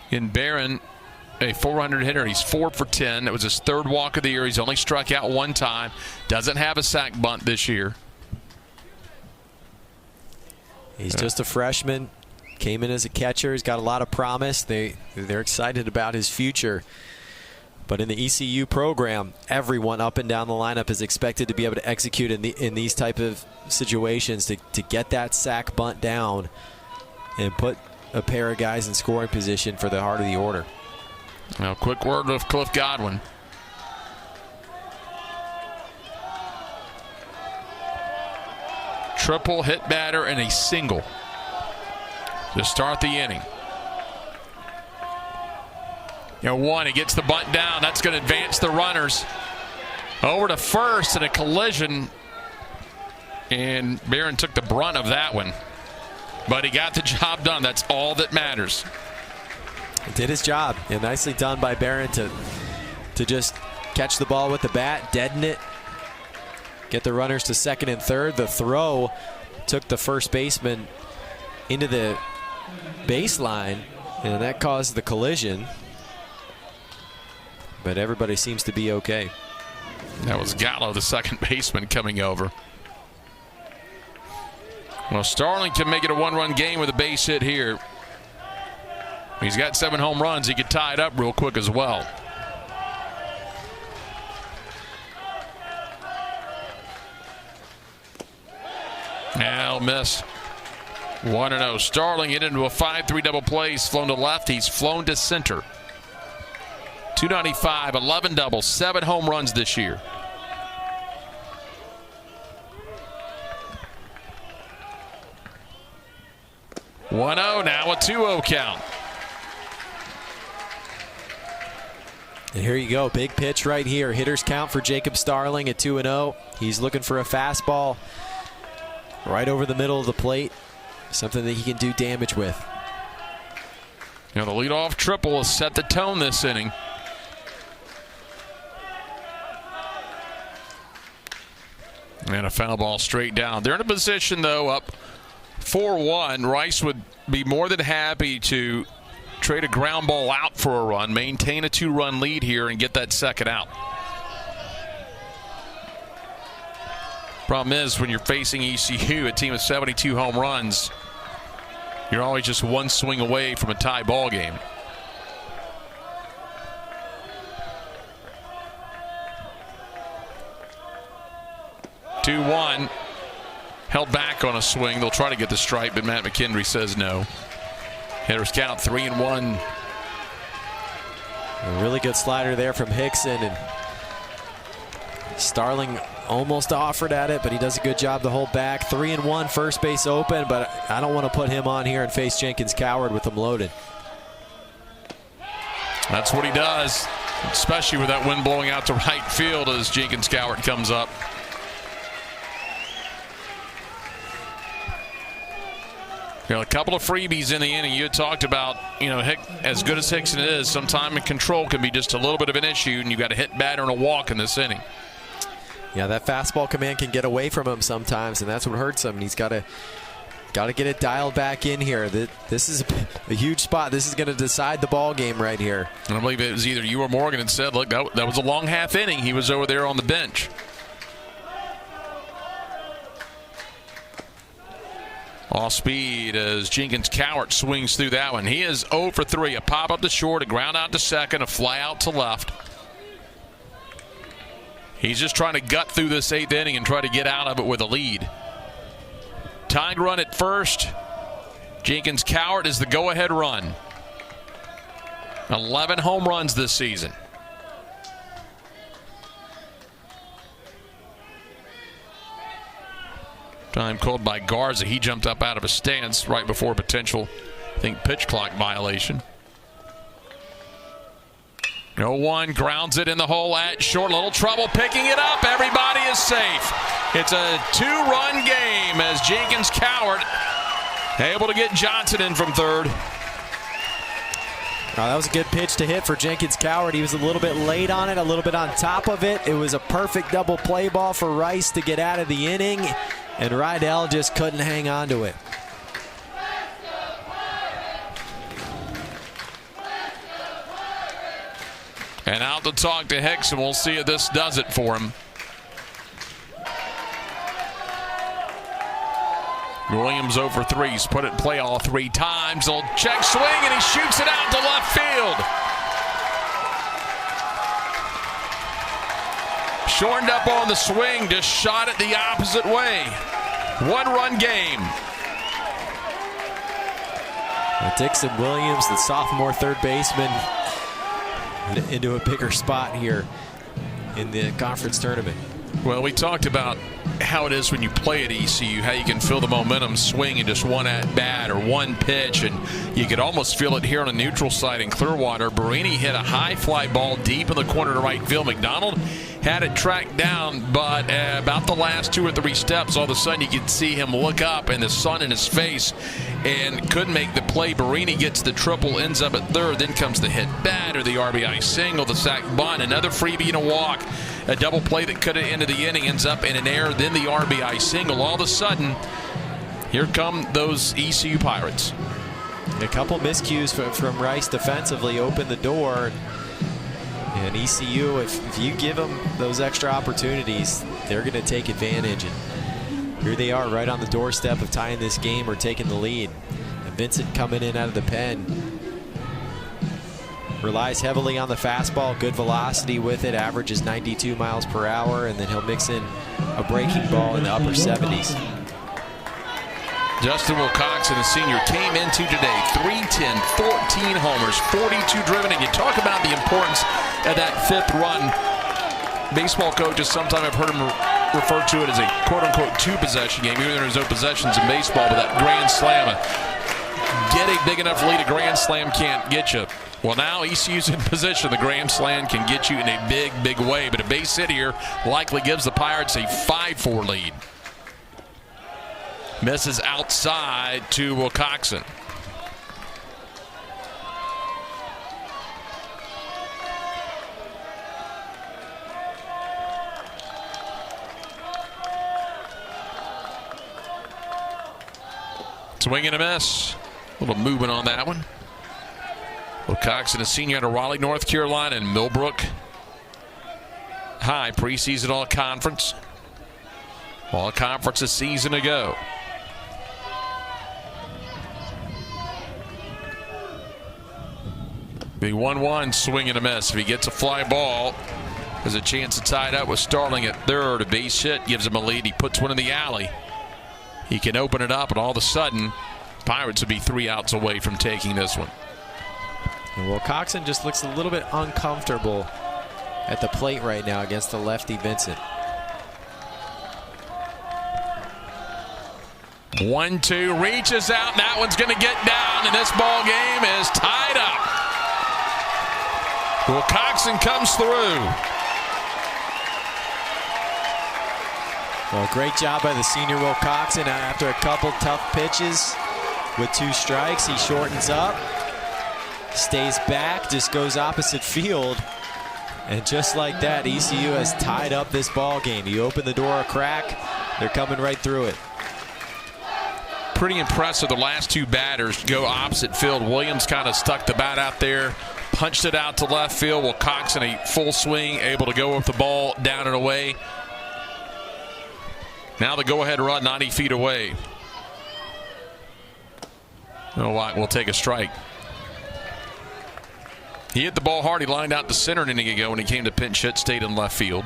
In Barron, a 400 hitter. He's 4 for 10. That was his 3rd walk of the year. He's only struck out 1 time. Doesn't have a sac bunt this year. He's just a freshman. Came in as a catcher. He's got a lot of promise. They're excited about his future. But in the ECU program, everyone up and down the lineup is expected to be able to execute in these type of situations to get that sack bunt down and put a pair of guys in scoring position for the heart of the order. Now, quick word of Cliff Godwin. Triple hit batter and a single to start the inning. One, he gets the bunt down. That's going to advance the runners over to first in a collision. And Barron took the brunt of that one. But he got the job done. That's all that matters. Did his job. And nicely done by Barron to just catch the ball with the bat, deaden it, get the runners to second and third. The throw took the first baseman into the baseline, and that caused the collision. But everybody seems to be okay. That was Gallo, the second baseman, coming over. Well, Starling can make it a one-run game with a base hit here. He's got 7 home runs. He could tie it up real quick as well. Now miss. 1-0. Starling hit into a 5-3 double play. He's flown to left. He's flown to center. 295, 11 doubles, 7 home runs this year. Now a 2-0 count. And here you go. Big pitch right here. Hitter's count for Jacob Starling at 2-0. He's looking for a fastball right over the middle of the plate. Something that he can do damage with. The leadoff triple has set the tone this inning. And a foul ball straight down. They're in a position, though, up 4-1. Rice would be more than happy to trade a ground ball out for a run, maintain a 2-run lead here, and get that second out. Problem is, when you're facing ECU, a team with 72 home runs, you're always just one swing away from a tie ball game. Two-one, held back on a swing. They'll try to get the strike, but Matt McKendry says no. Hitters count 3-1. A really good slider there from Hickson, and Starling almost offered at it, but he does a good job to hold back. 3-1, first base open, but I don't want to put him on here and face Jenkins Coward with them loaded. That's what he does, especially with that wind blowing out to right field as Jenkins Coward comes up. A couple of freebies in the inning. You had talked about, as good as Hickson is, sometime control can be just a little bit of an issue, and you've got a hit batter and a walk in this inning. Yeah, that fastball command can get away from him sometimes, and that's what hurts him. And he's got to get it dialed back in here. This is a huge spot. This is going to decide the ball game right here. And I believe it was either you or Morgan that said, look, that was a long half inning. He was over there on the bench. Off speed as Jenkins Cowart swings through that one. He is 0 for 3. A pop up to short, a ground out to second, a fly out to left. He's just trying to gut through this 8th inning and try to get out of it with a lead. Tying run at first. Jenkins Cowart is the go-ahead run. 11 home runs this season. Time called by Garza. He jumped up out of his stance right before a potential, pitch clock violation. 0-1, grounds it in the hole at short. Little trouble picking it up. Everybody is safe. It's a 2-run game as Jenkins Cowart able to get Johnson in from third. That was a good pitch to hit for Jenkins Cowart. He was a little bit late on it, a little bit on top of it. It was a perfect double play ball for Rice to get out of the inning, and Rydell just couldn't hang on to it. And out to talk to Hicks, and we'll see if this does it for him. Williams over 3. He's put it in play all 3 times. Old check swing, and he shoots it out to left field. Shortened up on the swing, just shot it the opposite way. 1-run game. Dixon Williams, the sophomore third baseman, into a bigger spot here in the conference tournament. Well, we talked about how it is when you play at ECU, how you can feel the momentum swing in just one at bat or one pitch, and you could almost feel it here on a neutral side in Clearwater. Barini hit a high fly ball deep in the corner to right field. McDonald had it tracked down, but about the last 2 or 3 steps, all of a sudden you could see him look up and the sun in his face and couldn't make the play. Barini gets the triple, ends up at third, then comes the hit bat or the RBI single, the sac bunt, another freebie and a walk. A double play that could have ended the inning ends up in an error, then the RBI single. All of a sudden, here come those ECU Pirates. A couple miscues from Rice defensively opened the door. And ECU, if you give them those extra opportunities, they're going to take advantage. And here they are right on the doorstep of tying this game or taking the lead. And Vincent coming in out of the pen. Relies heavily on the fastball, good velocity with it, averages 92 miles per hour, and then he'll mix in a breaking ball in the upper 70s. Justin Wilcoxon, the senior, came into today 310, 14 homers, 42 driven, and you talk about the importance of that 5th run. Baseball coaches, sometimes I've heard him refer to it as a quote-unquote 2-possession game, even though there's no possessions in baseball, but that grand slam, get a big enough lead a grand slam can't get you. Well, now ECU's in position. The grand slam can get you in a big, big way, but a base hit here likely gives the Pirates a 5-4 lead. Misses outside to Wilcoxon. Swing and a miss. A little movement on that one. Wilcoxon, a senior out of Raleigh, North Carolina, and Millbrook High, preseason all-conference. All-conference a season ago. Big 1-1, swing and a miss. If he gets a fly ball, there's a chance to tie it up with Starling at third. A base hit gives him a lead. He puts one in the alley. He can open it up, and all of a sudden, Pirates would be 3 outs away from taking this one. And Wilcoxon just looks a little bit uncomfortable at the plate right now against the lefty Vincent. 1-2, reaches out, and that one's going to get down, and this ball game is tied up. Wilcoxon comes through. Well, great job by the senior Wilcoxon. After a couple tough pitches with 2 strikes, he shortens up, stays back, just goes opposite field. And just like that, ECU has tied up this ball game. You open the door a crack, they're coming right through it. Pretty impressive. The last 2 batters go opposite field. Williams kind of stuck the bat out there, punched it out to left field. Wilcoxon a full swing, able to go with the ball down and away. Now the go-ahead run 90 feet away. Nowak will take a strike. He hit the ball hard. He lined out to center an inning ago when he came to pinch hit, stayed in left field.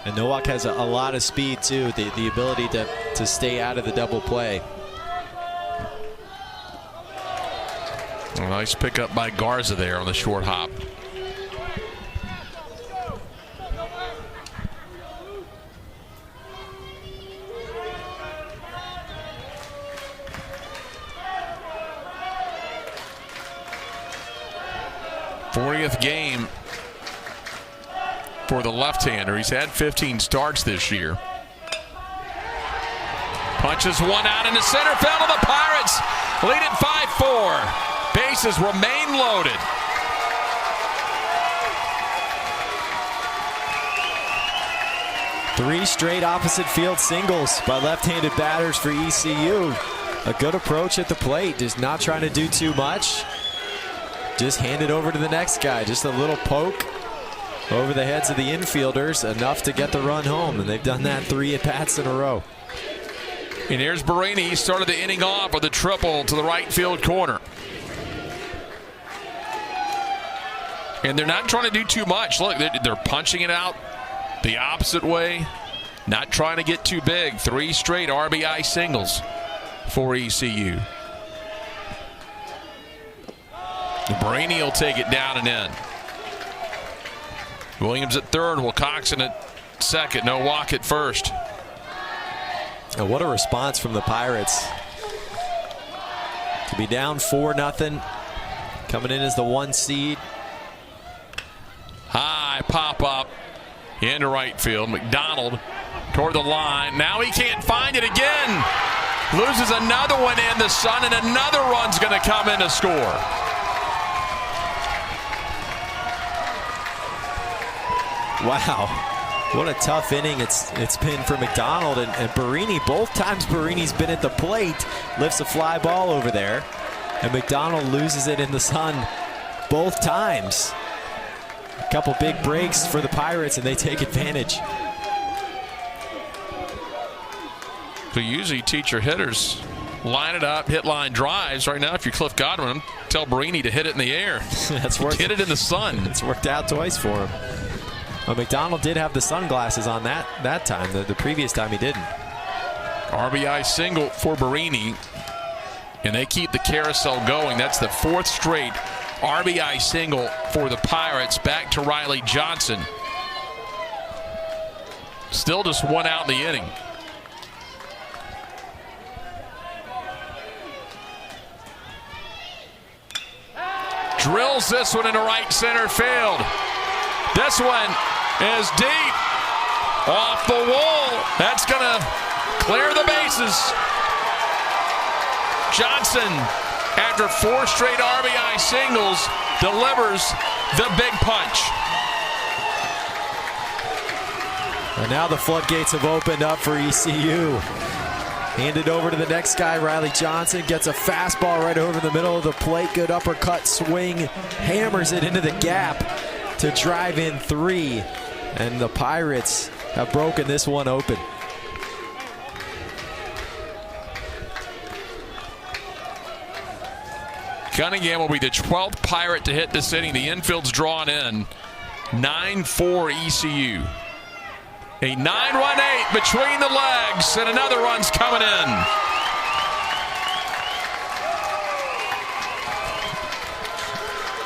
And Nowak has a lot of speed, too, the ability to stay out of the double play. A nice pickup by Garza there on the short hop. th game for the left-hander. He's had 15 starts this year. Punches one out into center field, and the Pirates lead it 5-4. Bases remain loaded. Three straight opposite field singles by left-handed batters for ECU. A good approach at the plate, just not trying to do too much. Just hand it over to the next guy. Just a little poke over the heads of the infielders, enough to get the run home, and they've done that 3 at-bats in a row. And here's Barini. He started the inning off with a triple to the right field corner. And they're not trying to do too much. Look, they're punching it out the opposite way. Not trying to get too big. 3 straight RBI singles for ECU. Barini will take it down and in. Williams at third, Wilcoxon at second. No walk at first. Oh, what a response from the Pirates. To be down 4-0. Coming in as the 1 seed. High pop up into right field. McDonald toward the line. Now he can't find it again. Loses another one in the sun, and another run's going to come in to score. Wow, what a tough inning it's been for McDonald and Barini. Both times Barini's been at the plate, lifts a fly ball over there, and McDonald loses it in the sun both times. A couple big breaks for the Pirates, and they take advantage. So you usually teach your hitters, line it up, hit line drives. Right now, if you're Cliff Godwin, tell Barini to hit it in the air. Hit it in the sun. It's worked out twice for him. Well, McDonald did have the sunglasses on that time. The previous time he didn't. RBI single for Barini, and they keep the carousel going. That's the 4th straight RBI single for the Pirates. Back to Riley Johnson. Still just 1 out in the inning. Drills this one into right center field. This one is deep off the wall. That's going to clear the bases. Johnson, after 4 straight RBI singles, delivers the big punch. And now the floodgates have opened up for ECU. Handed over to the next guy, Riley Johnson gets a fastball right over the middle of the plate. Good uppercut swing, hammers it into the gap to drive in 3. And the Pirates have broken this one open. Cunningham will be the 12th Pirate to hit this inning. The infield's drawn in. 9-4 ECU. A 9-run 8 between the legs, and another run's coming in.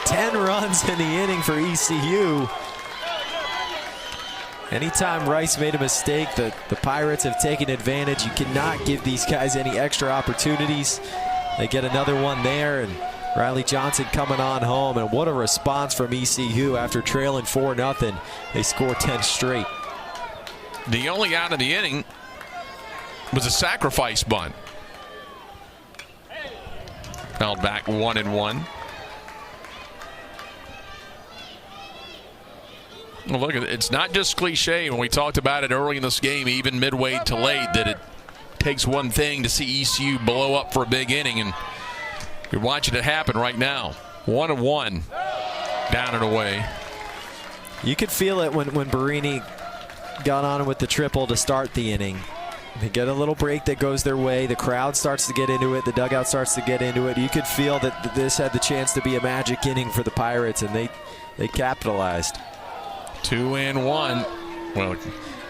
Ten runs in the inning for ECU. Anytime Rice made a mistake, the Pirates have taken advantage. You cannot give these guys any extra opportunities. They get another one there, and Riley Johnson coming on home. And what a response from ECU after trailing 4-0. They score 10 straight. The only out of the inning was a sacrifice bunt. Held back 1-1. Well, look, it's not just cliche when we talked about it early in this game, even midway to late, that it takes one thing to see ECU blow up for a big inning, and you're watching it happen right now. 1-1, down and away. You could feel it when Barini got on with the triple to start the inning. They get a little break that goes their way. The crowd starts to get into it. The dugout starts to get into it. You could feel that this had the chance to be a magic inning for the Pirates, and they capitalized. 2-1. Well,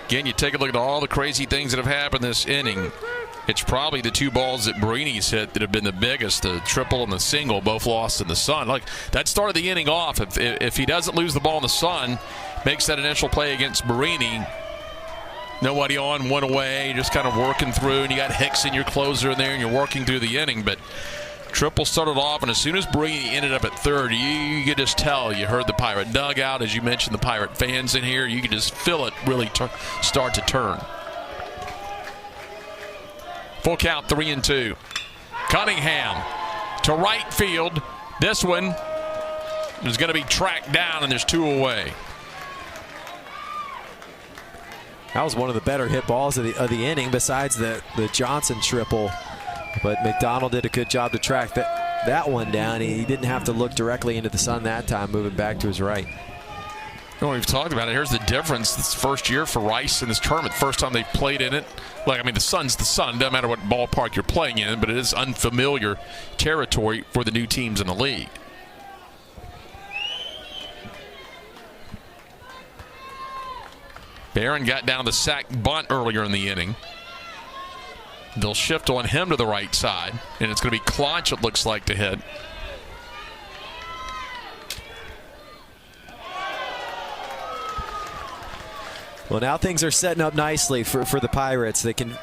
again, you take a look at all the crazy things that have happened this inning. It's probably the 2 balls that Barini's hit that have been the biggest. The triple and the single, both lost in the sun. Like, that started the inning off. If he doesn't lose the ball in the sun, makes that initial play against Barini, nobody on, 1 away, you're just kind of working through, and you got Hicks in your closer in there, and you're working through the inning. But triple started off, and as soon as Barini ended up at third, you could just tell. You heard the Pirate dugout, as you mentioned, the Pirate fans in here. You could just feel it really start to turn. Full count, 3-2. Cunningham to right field. This one is going to be tracked down, and there's 2 away. That was one of the better hit balls of the inning, besides the Johnson triple. But McDonald did a good job to track that one down. He didn't have to look directly into the sun that time, moving back to his right. Well, we've talked about it. Here's the difference. This first year for Rice in this tournament. First time they've played in it. The Sun's the Sun. Doesn't matter what ballpark you're playing in, but it is unfamiliar territory for the new teams in the league. Barron got down the sack bunt earlier in the inning. They'll shift on him to the right side, and it's going to be Claunch, it looks like, to hit. Well, now things are setting up nicely for the Pirates. They can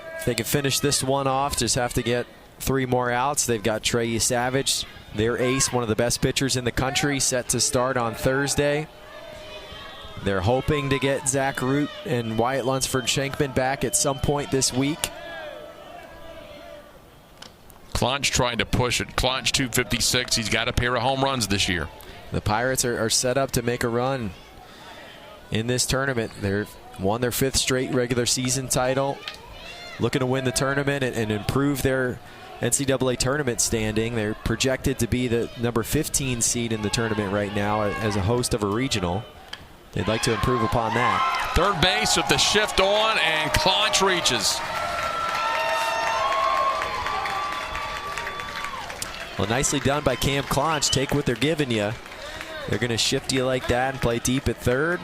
finish this one off. Just have to get 3 more outs. They've got Trey Savage, their ace, one of the best pitchers in the country, set to start on Thursday. They're hoping to get Zach Root and Wyatt Lunsford-Shankman back at some point this week. Claunch trying to push it. Claunch 256. He's got a pair of home runs this year. The Pirates are set up to make a run in this tournament. They've won their 5th straight regular season title, looking to win the tournament and improve their NCAA tournament standing. They're projected to be the number 15 seed in the tournament right now as a host of a regional. They'd like to improve upon that. Third base with the shift on, and Claunch reaches. Well, nicely done by Cam Claunch. Take what they're giving you. They're going to shift you like that and play deep at third.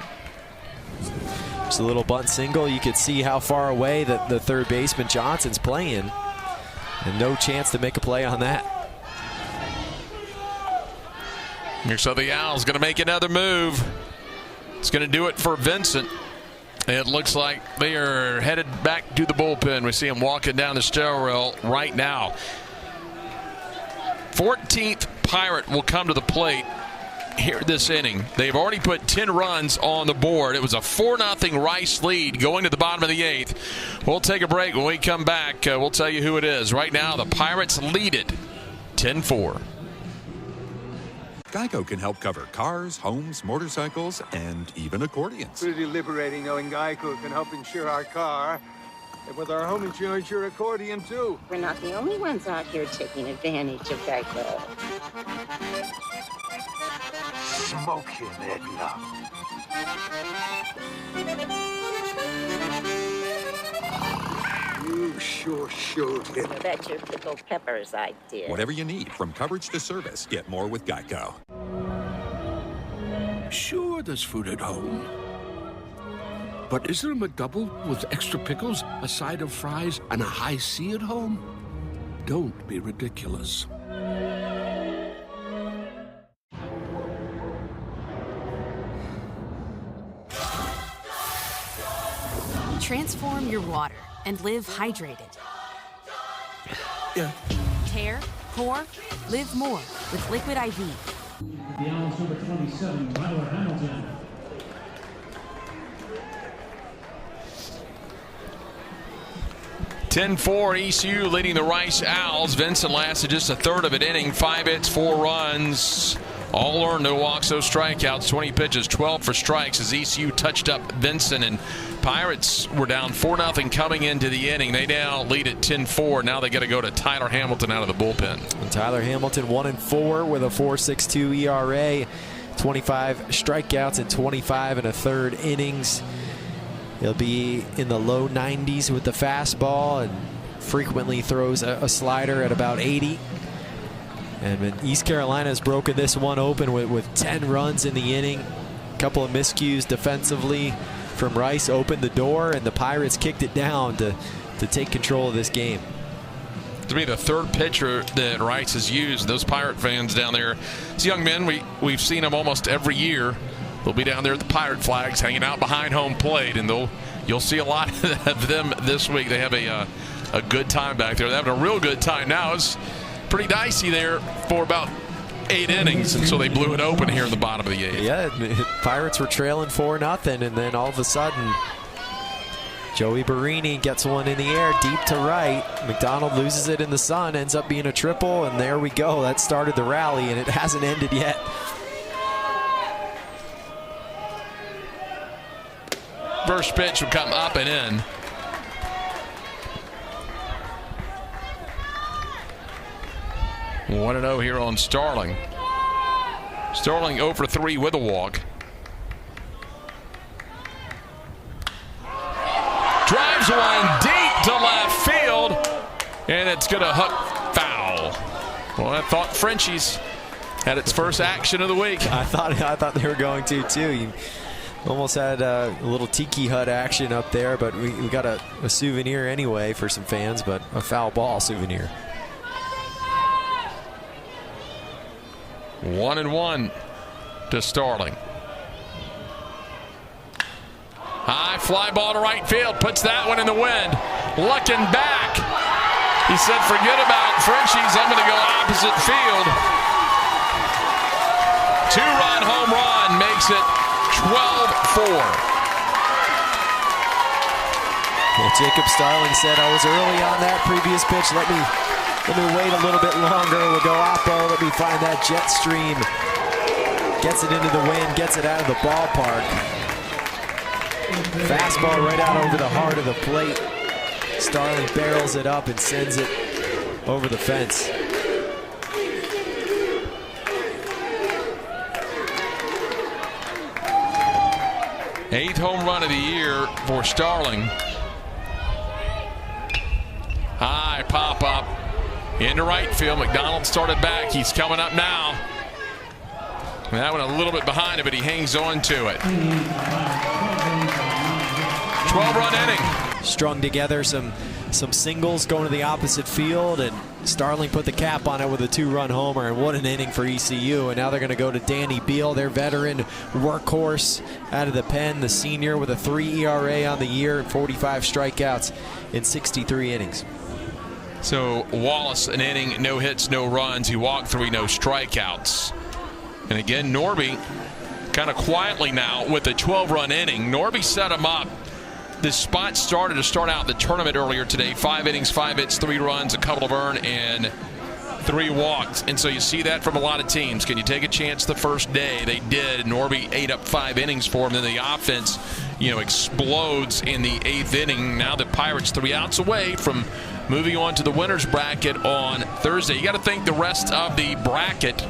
Just a little bunt single. You could see how far away the third baseman Johnson's playing. And no chance to make a play on that. So the Owls going to make another move. It's going to do it for Vincent. It looks like they are headed back to the bullpen. We see him walking down the stairwell right now. 14th Pirate will come to the plate here this inning. They've already put 10 runs on the board. It was a 4-0 Rice lead going to the bottom of the 8th. We'll take a break. When we come back, we'll tell you who it is. Right now, the Pirates lead it 10-4. Geico can help cover cars, homes, motorcycles, and even accordions. Pretty liberating knowing Geico can help insure our car. And with our home insurance, your accordion, too. We're not the only ones out here taking advantage of Geico. Smoke him, Edna. You sure showed him. I bet your pickled peppers I did. Whatever you need, from coverage to service, get more with Geico. Sure, there's food at home. But is there a McDouble with extra pickles, a side of fries, and a high C at home? Don't be ridiculous. Transform your water and live hydrated. Yeah. Tear, pour, live more with Liquid IV. The Owls number 27, Tyler Hamilton. ECU leading the Rice Owls. Vincent lasted just a third of an inning. 5 hits, 4 runs. All earned, no walks, no strikeouts. 20 pitches, 12 for strikes as ECU touched up Vincent. And Pirates were down 4-0 coming into the inning. They now lead at 10-4. Now they got to go to Tyler Hamilton out of the bullpen. And Tyler Hamilton 1-4 with a 4.62 ERA. 25 strikeouts and 25 1/3 innings. He'll be in the low 90s with the fastball and frequently throws a slider at about 80. And East Carolina has broken this one open with 10 runs in the inning. A couple of miscues defensively from Rice opened the door, and the Pirates kicked it down to take control of this game. To be the third pitcher that Rice has used. Those Pirate fans down there, these young men, we've seen them almost every year. They'll be down there at the Pirate flags hanging out behind home plate, and you'll see a lot of them this week. They have a good time back there. They're having a real good time now. It's pretty dicey there for about 8 innings, and so they blew it open here in the bottom of the 8th. Yeah, Pirates were trailing 4-0, and then all of a sudden, Joey Barini gets one in the air deep to right. McDonald loses it in the sun, ends up being a triple, and there we go. That started the rally, and it hasn't ended yet. First pitch will come up and in. One 1-0 here on Starling. Starling 0 for 3 with a walk. Drives one deep to left field, and it's going to hook foul. Well, I thought Frenchies had its first action of the week. I thought they were going to too. You almost had a little tiki hut action up there, but we got a souvenir anyway for some fans, but a foul ball souvenir. 1-1 to Starling. High fly ball to right field, puts that one in the wind. Looking back, he said, forget about Frenchies, I'm going to go opposite field. 2-run home run makes it 12-4. Well, Jacob Starling said, I was early on that previous pitch. Let me wait a little bit longer. We'll go oppo. Let me find that jet stream. Gets it into the wind, gets it out of the ballpark. Fastball right out over the heart of the plate. Starling barrels it up and sends it over the fence. Eighth home run of the year for Starling. High pop up into right field. McDonald started back. He's coming up now. And that one a little bit behind it, but he hangs on to it. 12-run inning. Strung together some singles going to the opposite field, and Starling put the cap on it with a 2-run homer, and what an inning for ECU. And now they're going to go to Danny Beal, their veteran workhorse out of the pen, the senior with a 3 ERA on the year and 45 strikeouts in 63 innings. So Wallace, an inning, no hits, no runs. He walked 3, no strikeouts. And again, Norby kind of quietly now with a 12-run inning. Norby set him up. This spot started to start out the tournament earlier today. 5 innings, 5 hits, 3 runs, a couple of earned, and 3 walks. And so you see that from a lot of teams. Can you take a chance the first day? They did. Norby ate up 5 innings for him. Then the offense, explodes in the 8th inning. Now the Pirates 3 outs away from moving on to the winner's bracket on Thursday. You got to think the rest of the bracket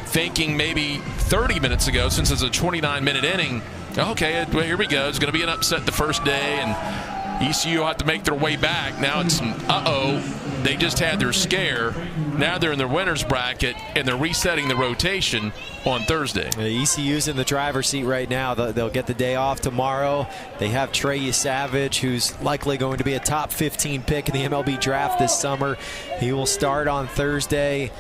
thinking maybe 30 minutes ago, since it's a 29-minute inning, okay, well, here we go. It's going to be an upset the first day, and ECU will have to make their way back. Now it's they just had their scare. Now they're in their winner's bracket, and they're resetting the rotation on Thursday. ECU's in the driver's seat right now. They'll get the day off tomorrow. They have Trey Savage, who's likely going to be a top 15 pick in the MLB draft this summer. He will start on Thursday,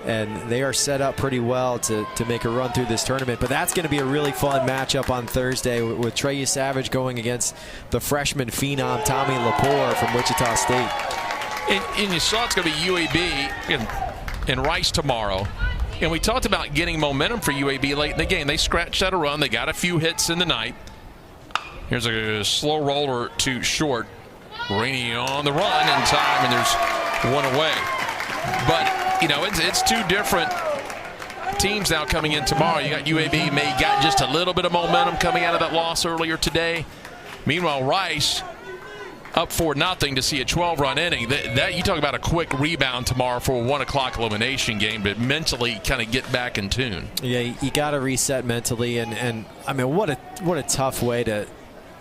and they are set up pretty well to make a run through this tournament. But that's going to be a really fun matchup on Thursday with Trey Savage going against the freshman phenom Tommy Lepore from Wichita State. And you saw it's going to be UAB and Rice tomorrow. And we talked about getting momentum for UAB late in the game. They scratched out a run. They got a few hits in the night. Here's a slow roller to short. Rainey on the run in time, and there's one away. But it's 2 different teams now coming in tomorrow. You got UAB may got just a little bit of momentum coming out of that loss earlier today. Meanwhile, Rice up 4-0 to see a 12-run inning. That you talk about a quick rebound tomorrow for a 1 o'clock elimination game, but mentally kind of get back in tune. Yeah, you got to reset mentally, and I mean, what a tough way to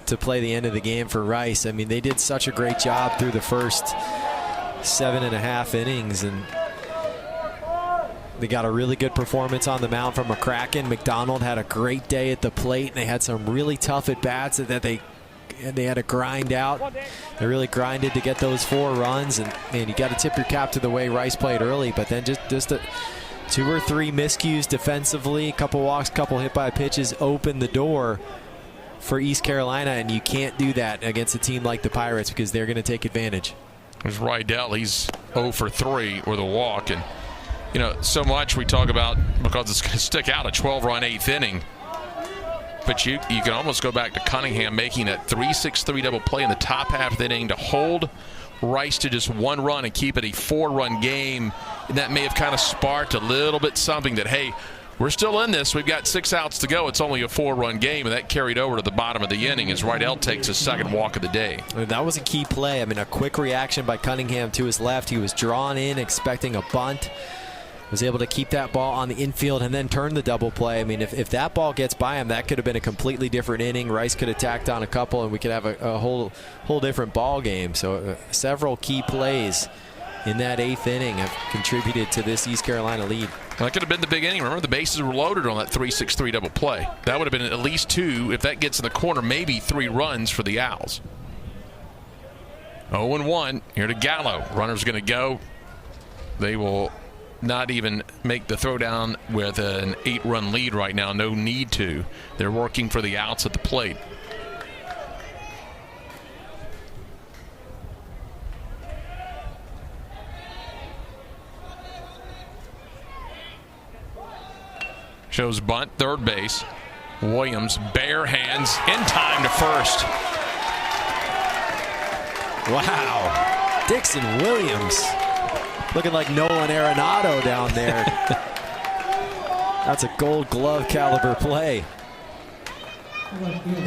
play the end of the game for Rice. I mean, they did such a great job through the first 7.5 innings, and they got a really good performance on the mound from McCracken. McDonald had a great day at the plate, and they had some really tough at-bats that they had to grind out. They really grinded to get those 4 runs, and man, you got to tip your cap to the way Rice played early, but then just 2 or 3 miscues defensively, a couple walks, couple hit by pitches opened the door for East Carolina, and you can't do that against a team like the Pirates because they're going to take advantage. There's Rydell. He's 0 for 3 with a walk, and so much we talk about because it's going to stick out a 12-run 8th inning. But you can almost go back to Cunningham making that 3-6-3 double play in the top half of the inning to hold Rice to just 1 run and keep it a 4-run game. And that may have kind of sparked a little bit something that, hey, we're still in this. We've got 6 outs to go. It's only a 4-run game, and that carried over to the bottom of the inning as Rydell takes his 2nd walk of the day. That was a key play. I mean, a quick reaction by Cunningham to his left. He was drawn in expecting a bunt. Was able to keep that ball on the infield and then turn the double play. I mean, if that ball gets by him, that could have been a completely different inning. Rice could have tacked on a couple, and we could have a whole different ball game. So several key plays in that 8th inning have contributed to this East Carolina lead. That could have been the big inning. Remember, the bases were loaded on that 3-6-3 double play. That would have been at least 2. If that gets in the corner, maybe 3 runs for the Owls. 0-1 here to Gallo. Runner's going to go. They will not even make the throwdown with an 8-run lead right now. No need to. They're working for the outs at the plate. Shows bunt, third base. Williams, bare hands, in time to first. Wow. Dixon Williams. Looking like Nolan Arenado down there. That's a Gold Glove caliber play.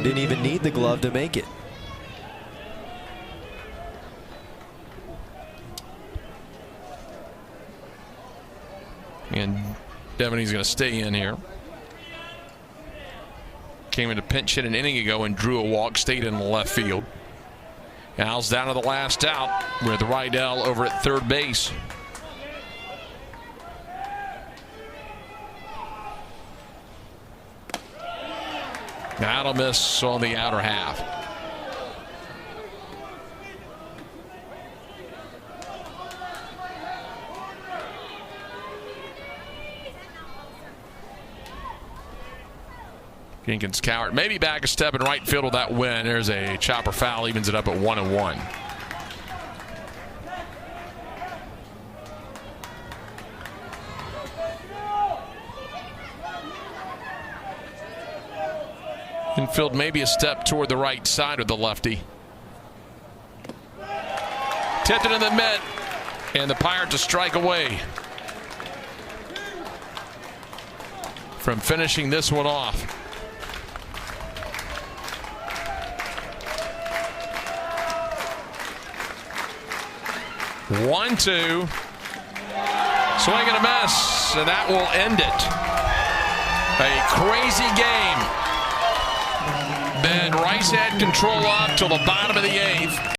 Didn't even need the glove to make it. And Devaney's going to stay in here. Came into pinch hit an inning ago and drew a walk, stayed in the left field. Al's down to the last out with Rydell over at third base. That'll miss on the outer half. Jenkins Cowart maybe back a step in right field with that win. There's a chopper foul, evens it up at 1-1. Infield maybe a step toward the right side of the lefty. Tipped it in the mitt, and the Pirates a strike away from finishing this one off. One-two. Swing and a miss, and that will end it. A crazy game. And Rice had control up till the bottom of the 8th.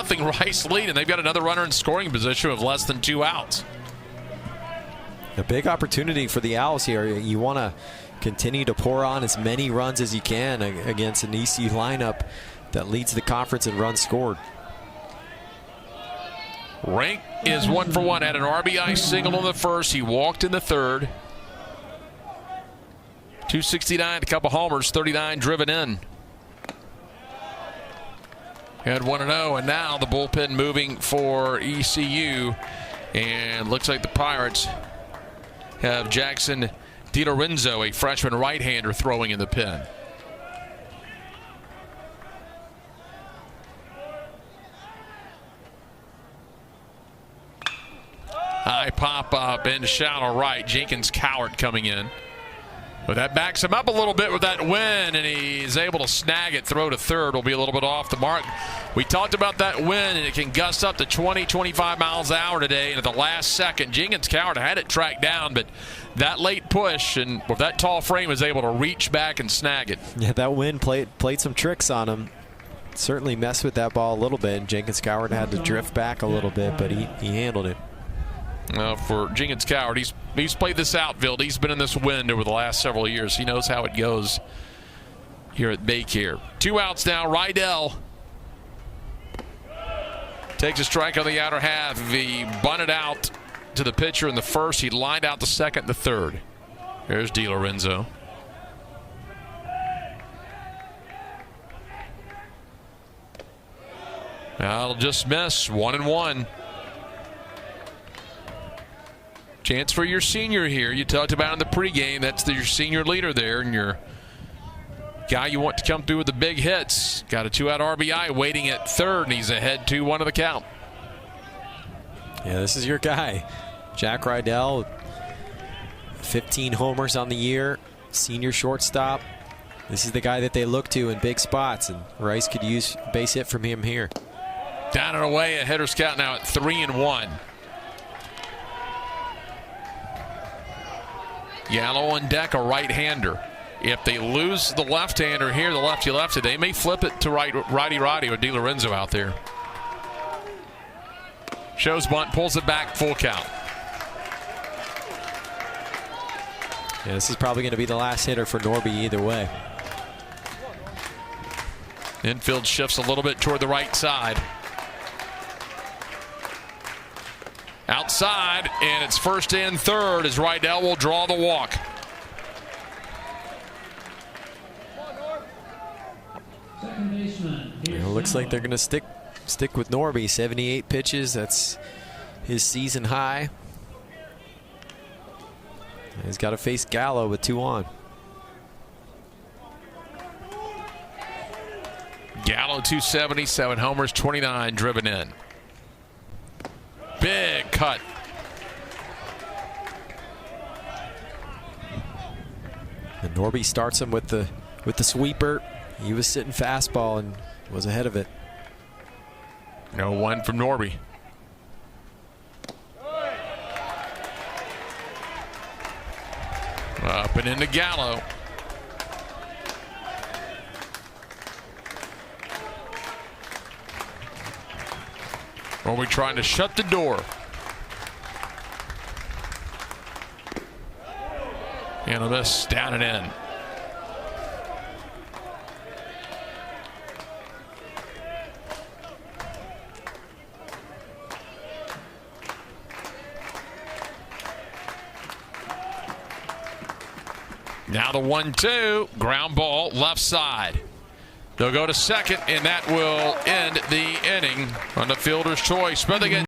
2-0 Rice lead, and they've got another runner in scoring position with less than 2 outs. A big opportunity for the Owls here. You want to continue to pour on as many runs as you can against an ECU lineup that leads the conference in runs scored. Rank is 1 for 1. Had an RBI single in the first. He walked in the third. 269, a couple homers, 39 driven in. Had 1-0, and now the bullpen moving for ECU. And looks like the Pirates have Jackson DiLorenzo, a freshman right-hander, throwing in the pen. High pop up into shallow right. Jenkins Cowart coming in. But that backs him up a little bit with that win, and he's able to snag it. Throw to third will be a little bit off the mark. We talked about that wind, and it can gust up to 20, 25 miles an hour today. And at the last second, Jenkins Cowart had it tracked down, but that late push and with that tall frame was able to reach back and snag it. Yeah, that wind played some tricks on him. Certainly messed with that ball a little bit. And Jenkins Cowart had to drift back a little bit, but he handled it. For Jenkins Cowart, he's played this outfield. He's been in this wind over the last several years. He knows how it goes here at Baycare. 2 outs now. Rydell takes a strike on the outer half. He bunted out to the pitcher in the first. He lined out the second and the third. There's DiLorenzo. That'll just miss. 1-1. Chance for your senior here. You talked about in the pregame. That's your senior leader there, and your guy you want to come through with the big hits. Got a 2-out RBI waiting at third, and he's ahead 2-1 of the count. Yeah, this is your guy. Jack Rydell, 15 homers on the year, senior shortstop. This is the guy that they look to in big spots, and Rice could use a base hit from him here. Down and away, a hitter's count now at 3-1. Gallo on deck, a right-hander. If they lose the left-hander here, the lefty-lefty, they may flip it to righty-righty with DiLorenzo out there. Shows bunt, pulls it back, full count. Yeah, this is probably going to be the last hitter for Norby either way. Infield shifts a little bit toward the right side. Outside, and it's first and third as Rydell will draw the walk. It looks like they're going to stick with Norby. 78 pitches, that's his season high. He's got to face Gallo with 2 on. Gallo 277 homers, 29 driven in. Big cut. And Norby starts him with the sweeper. He was sitting fastball and was ahead of it. 0-1 from Norby. Up and into Gallo. Norby trying to shut the door. And a miss, down and in. Now the 1-2, ground ball left side. They'll go to second, and that will end the inning on the fielder's choice. But they get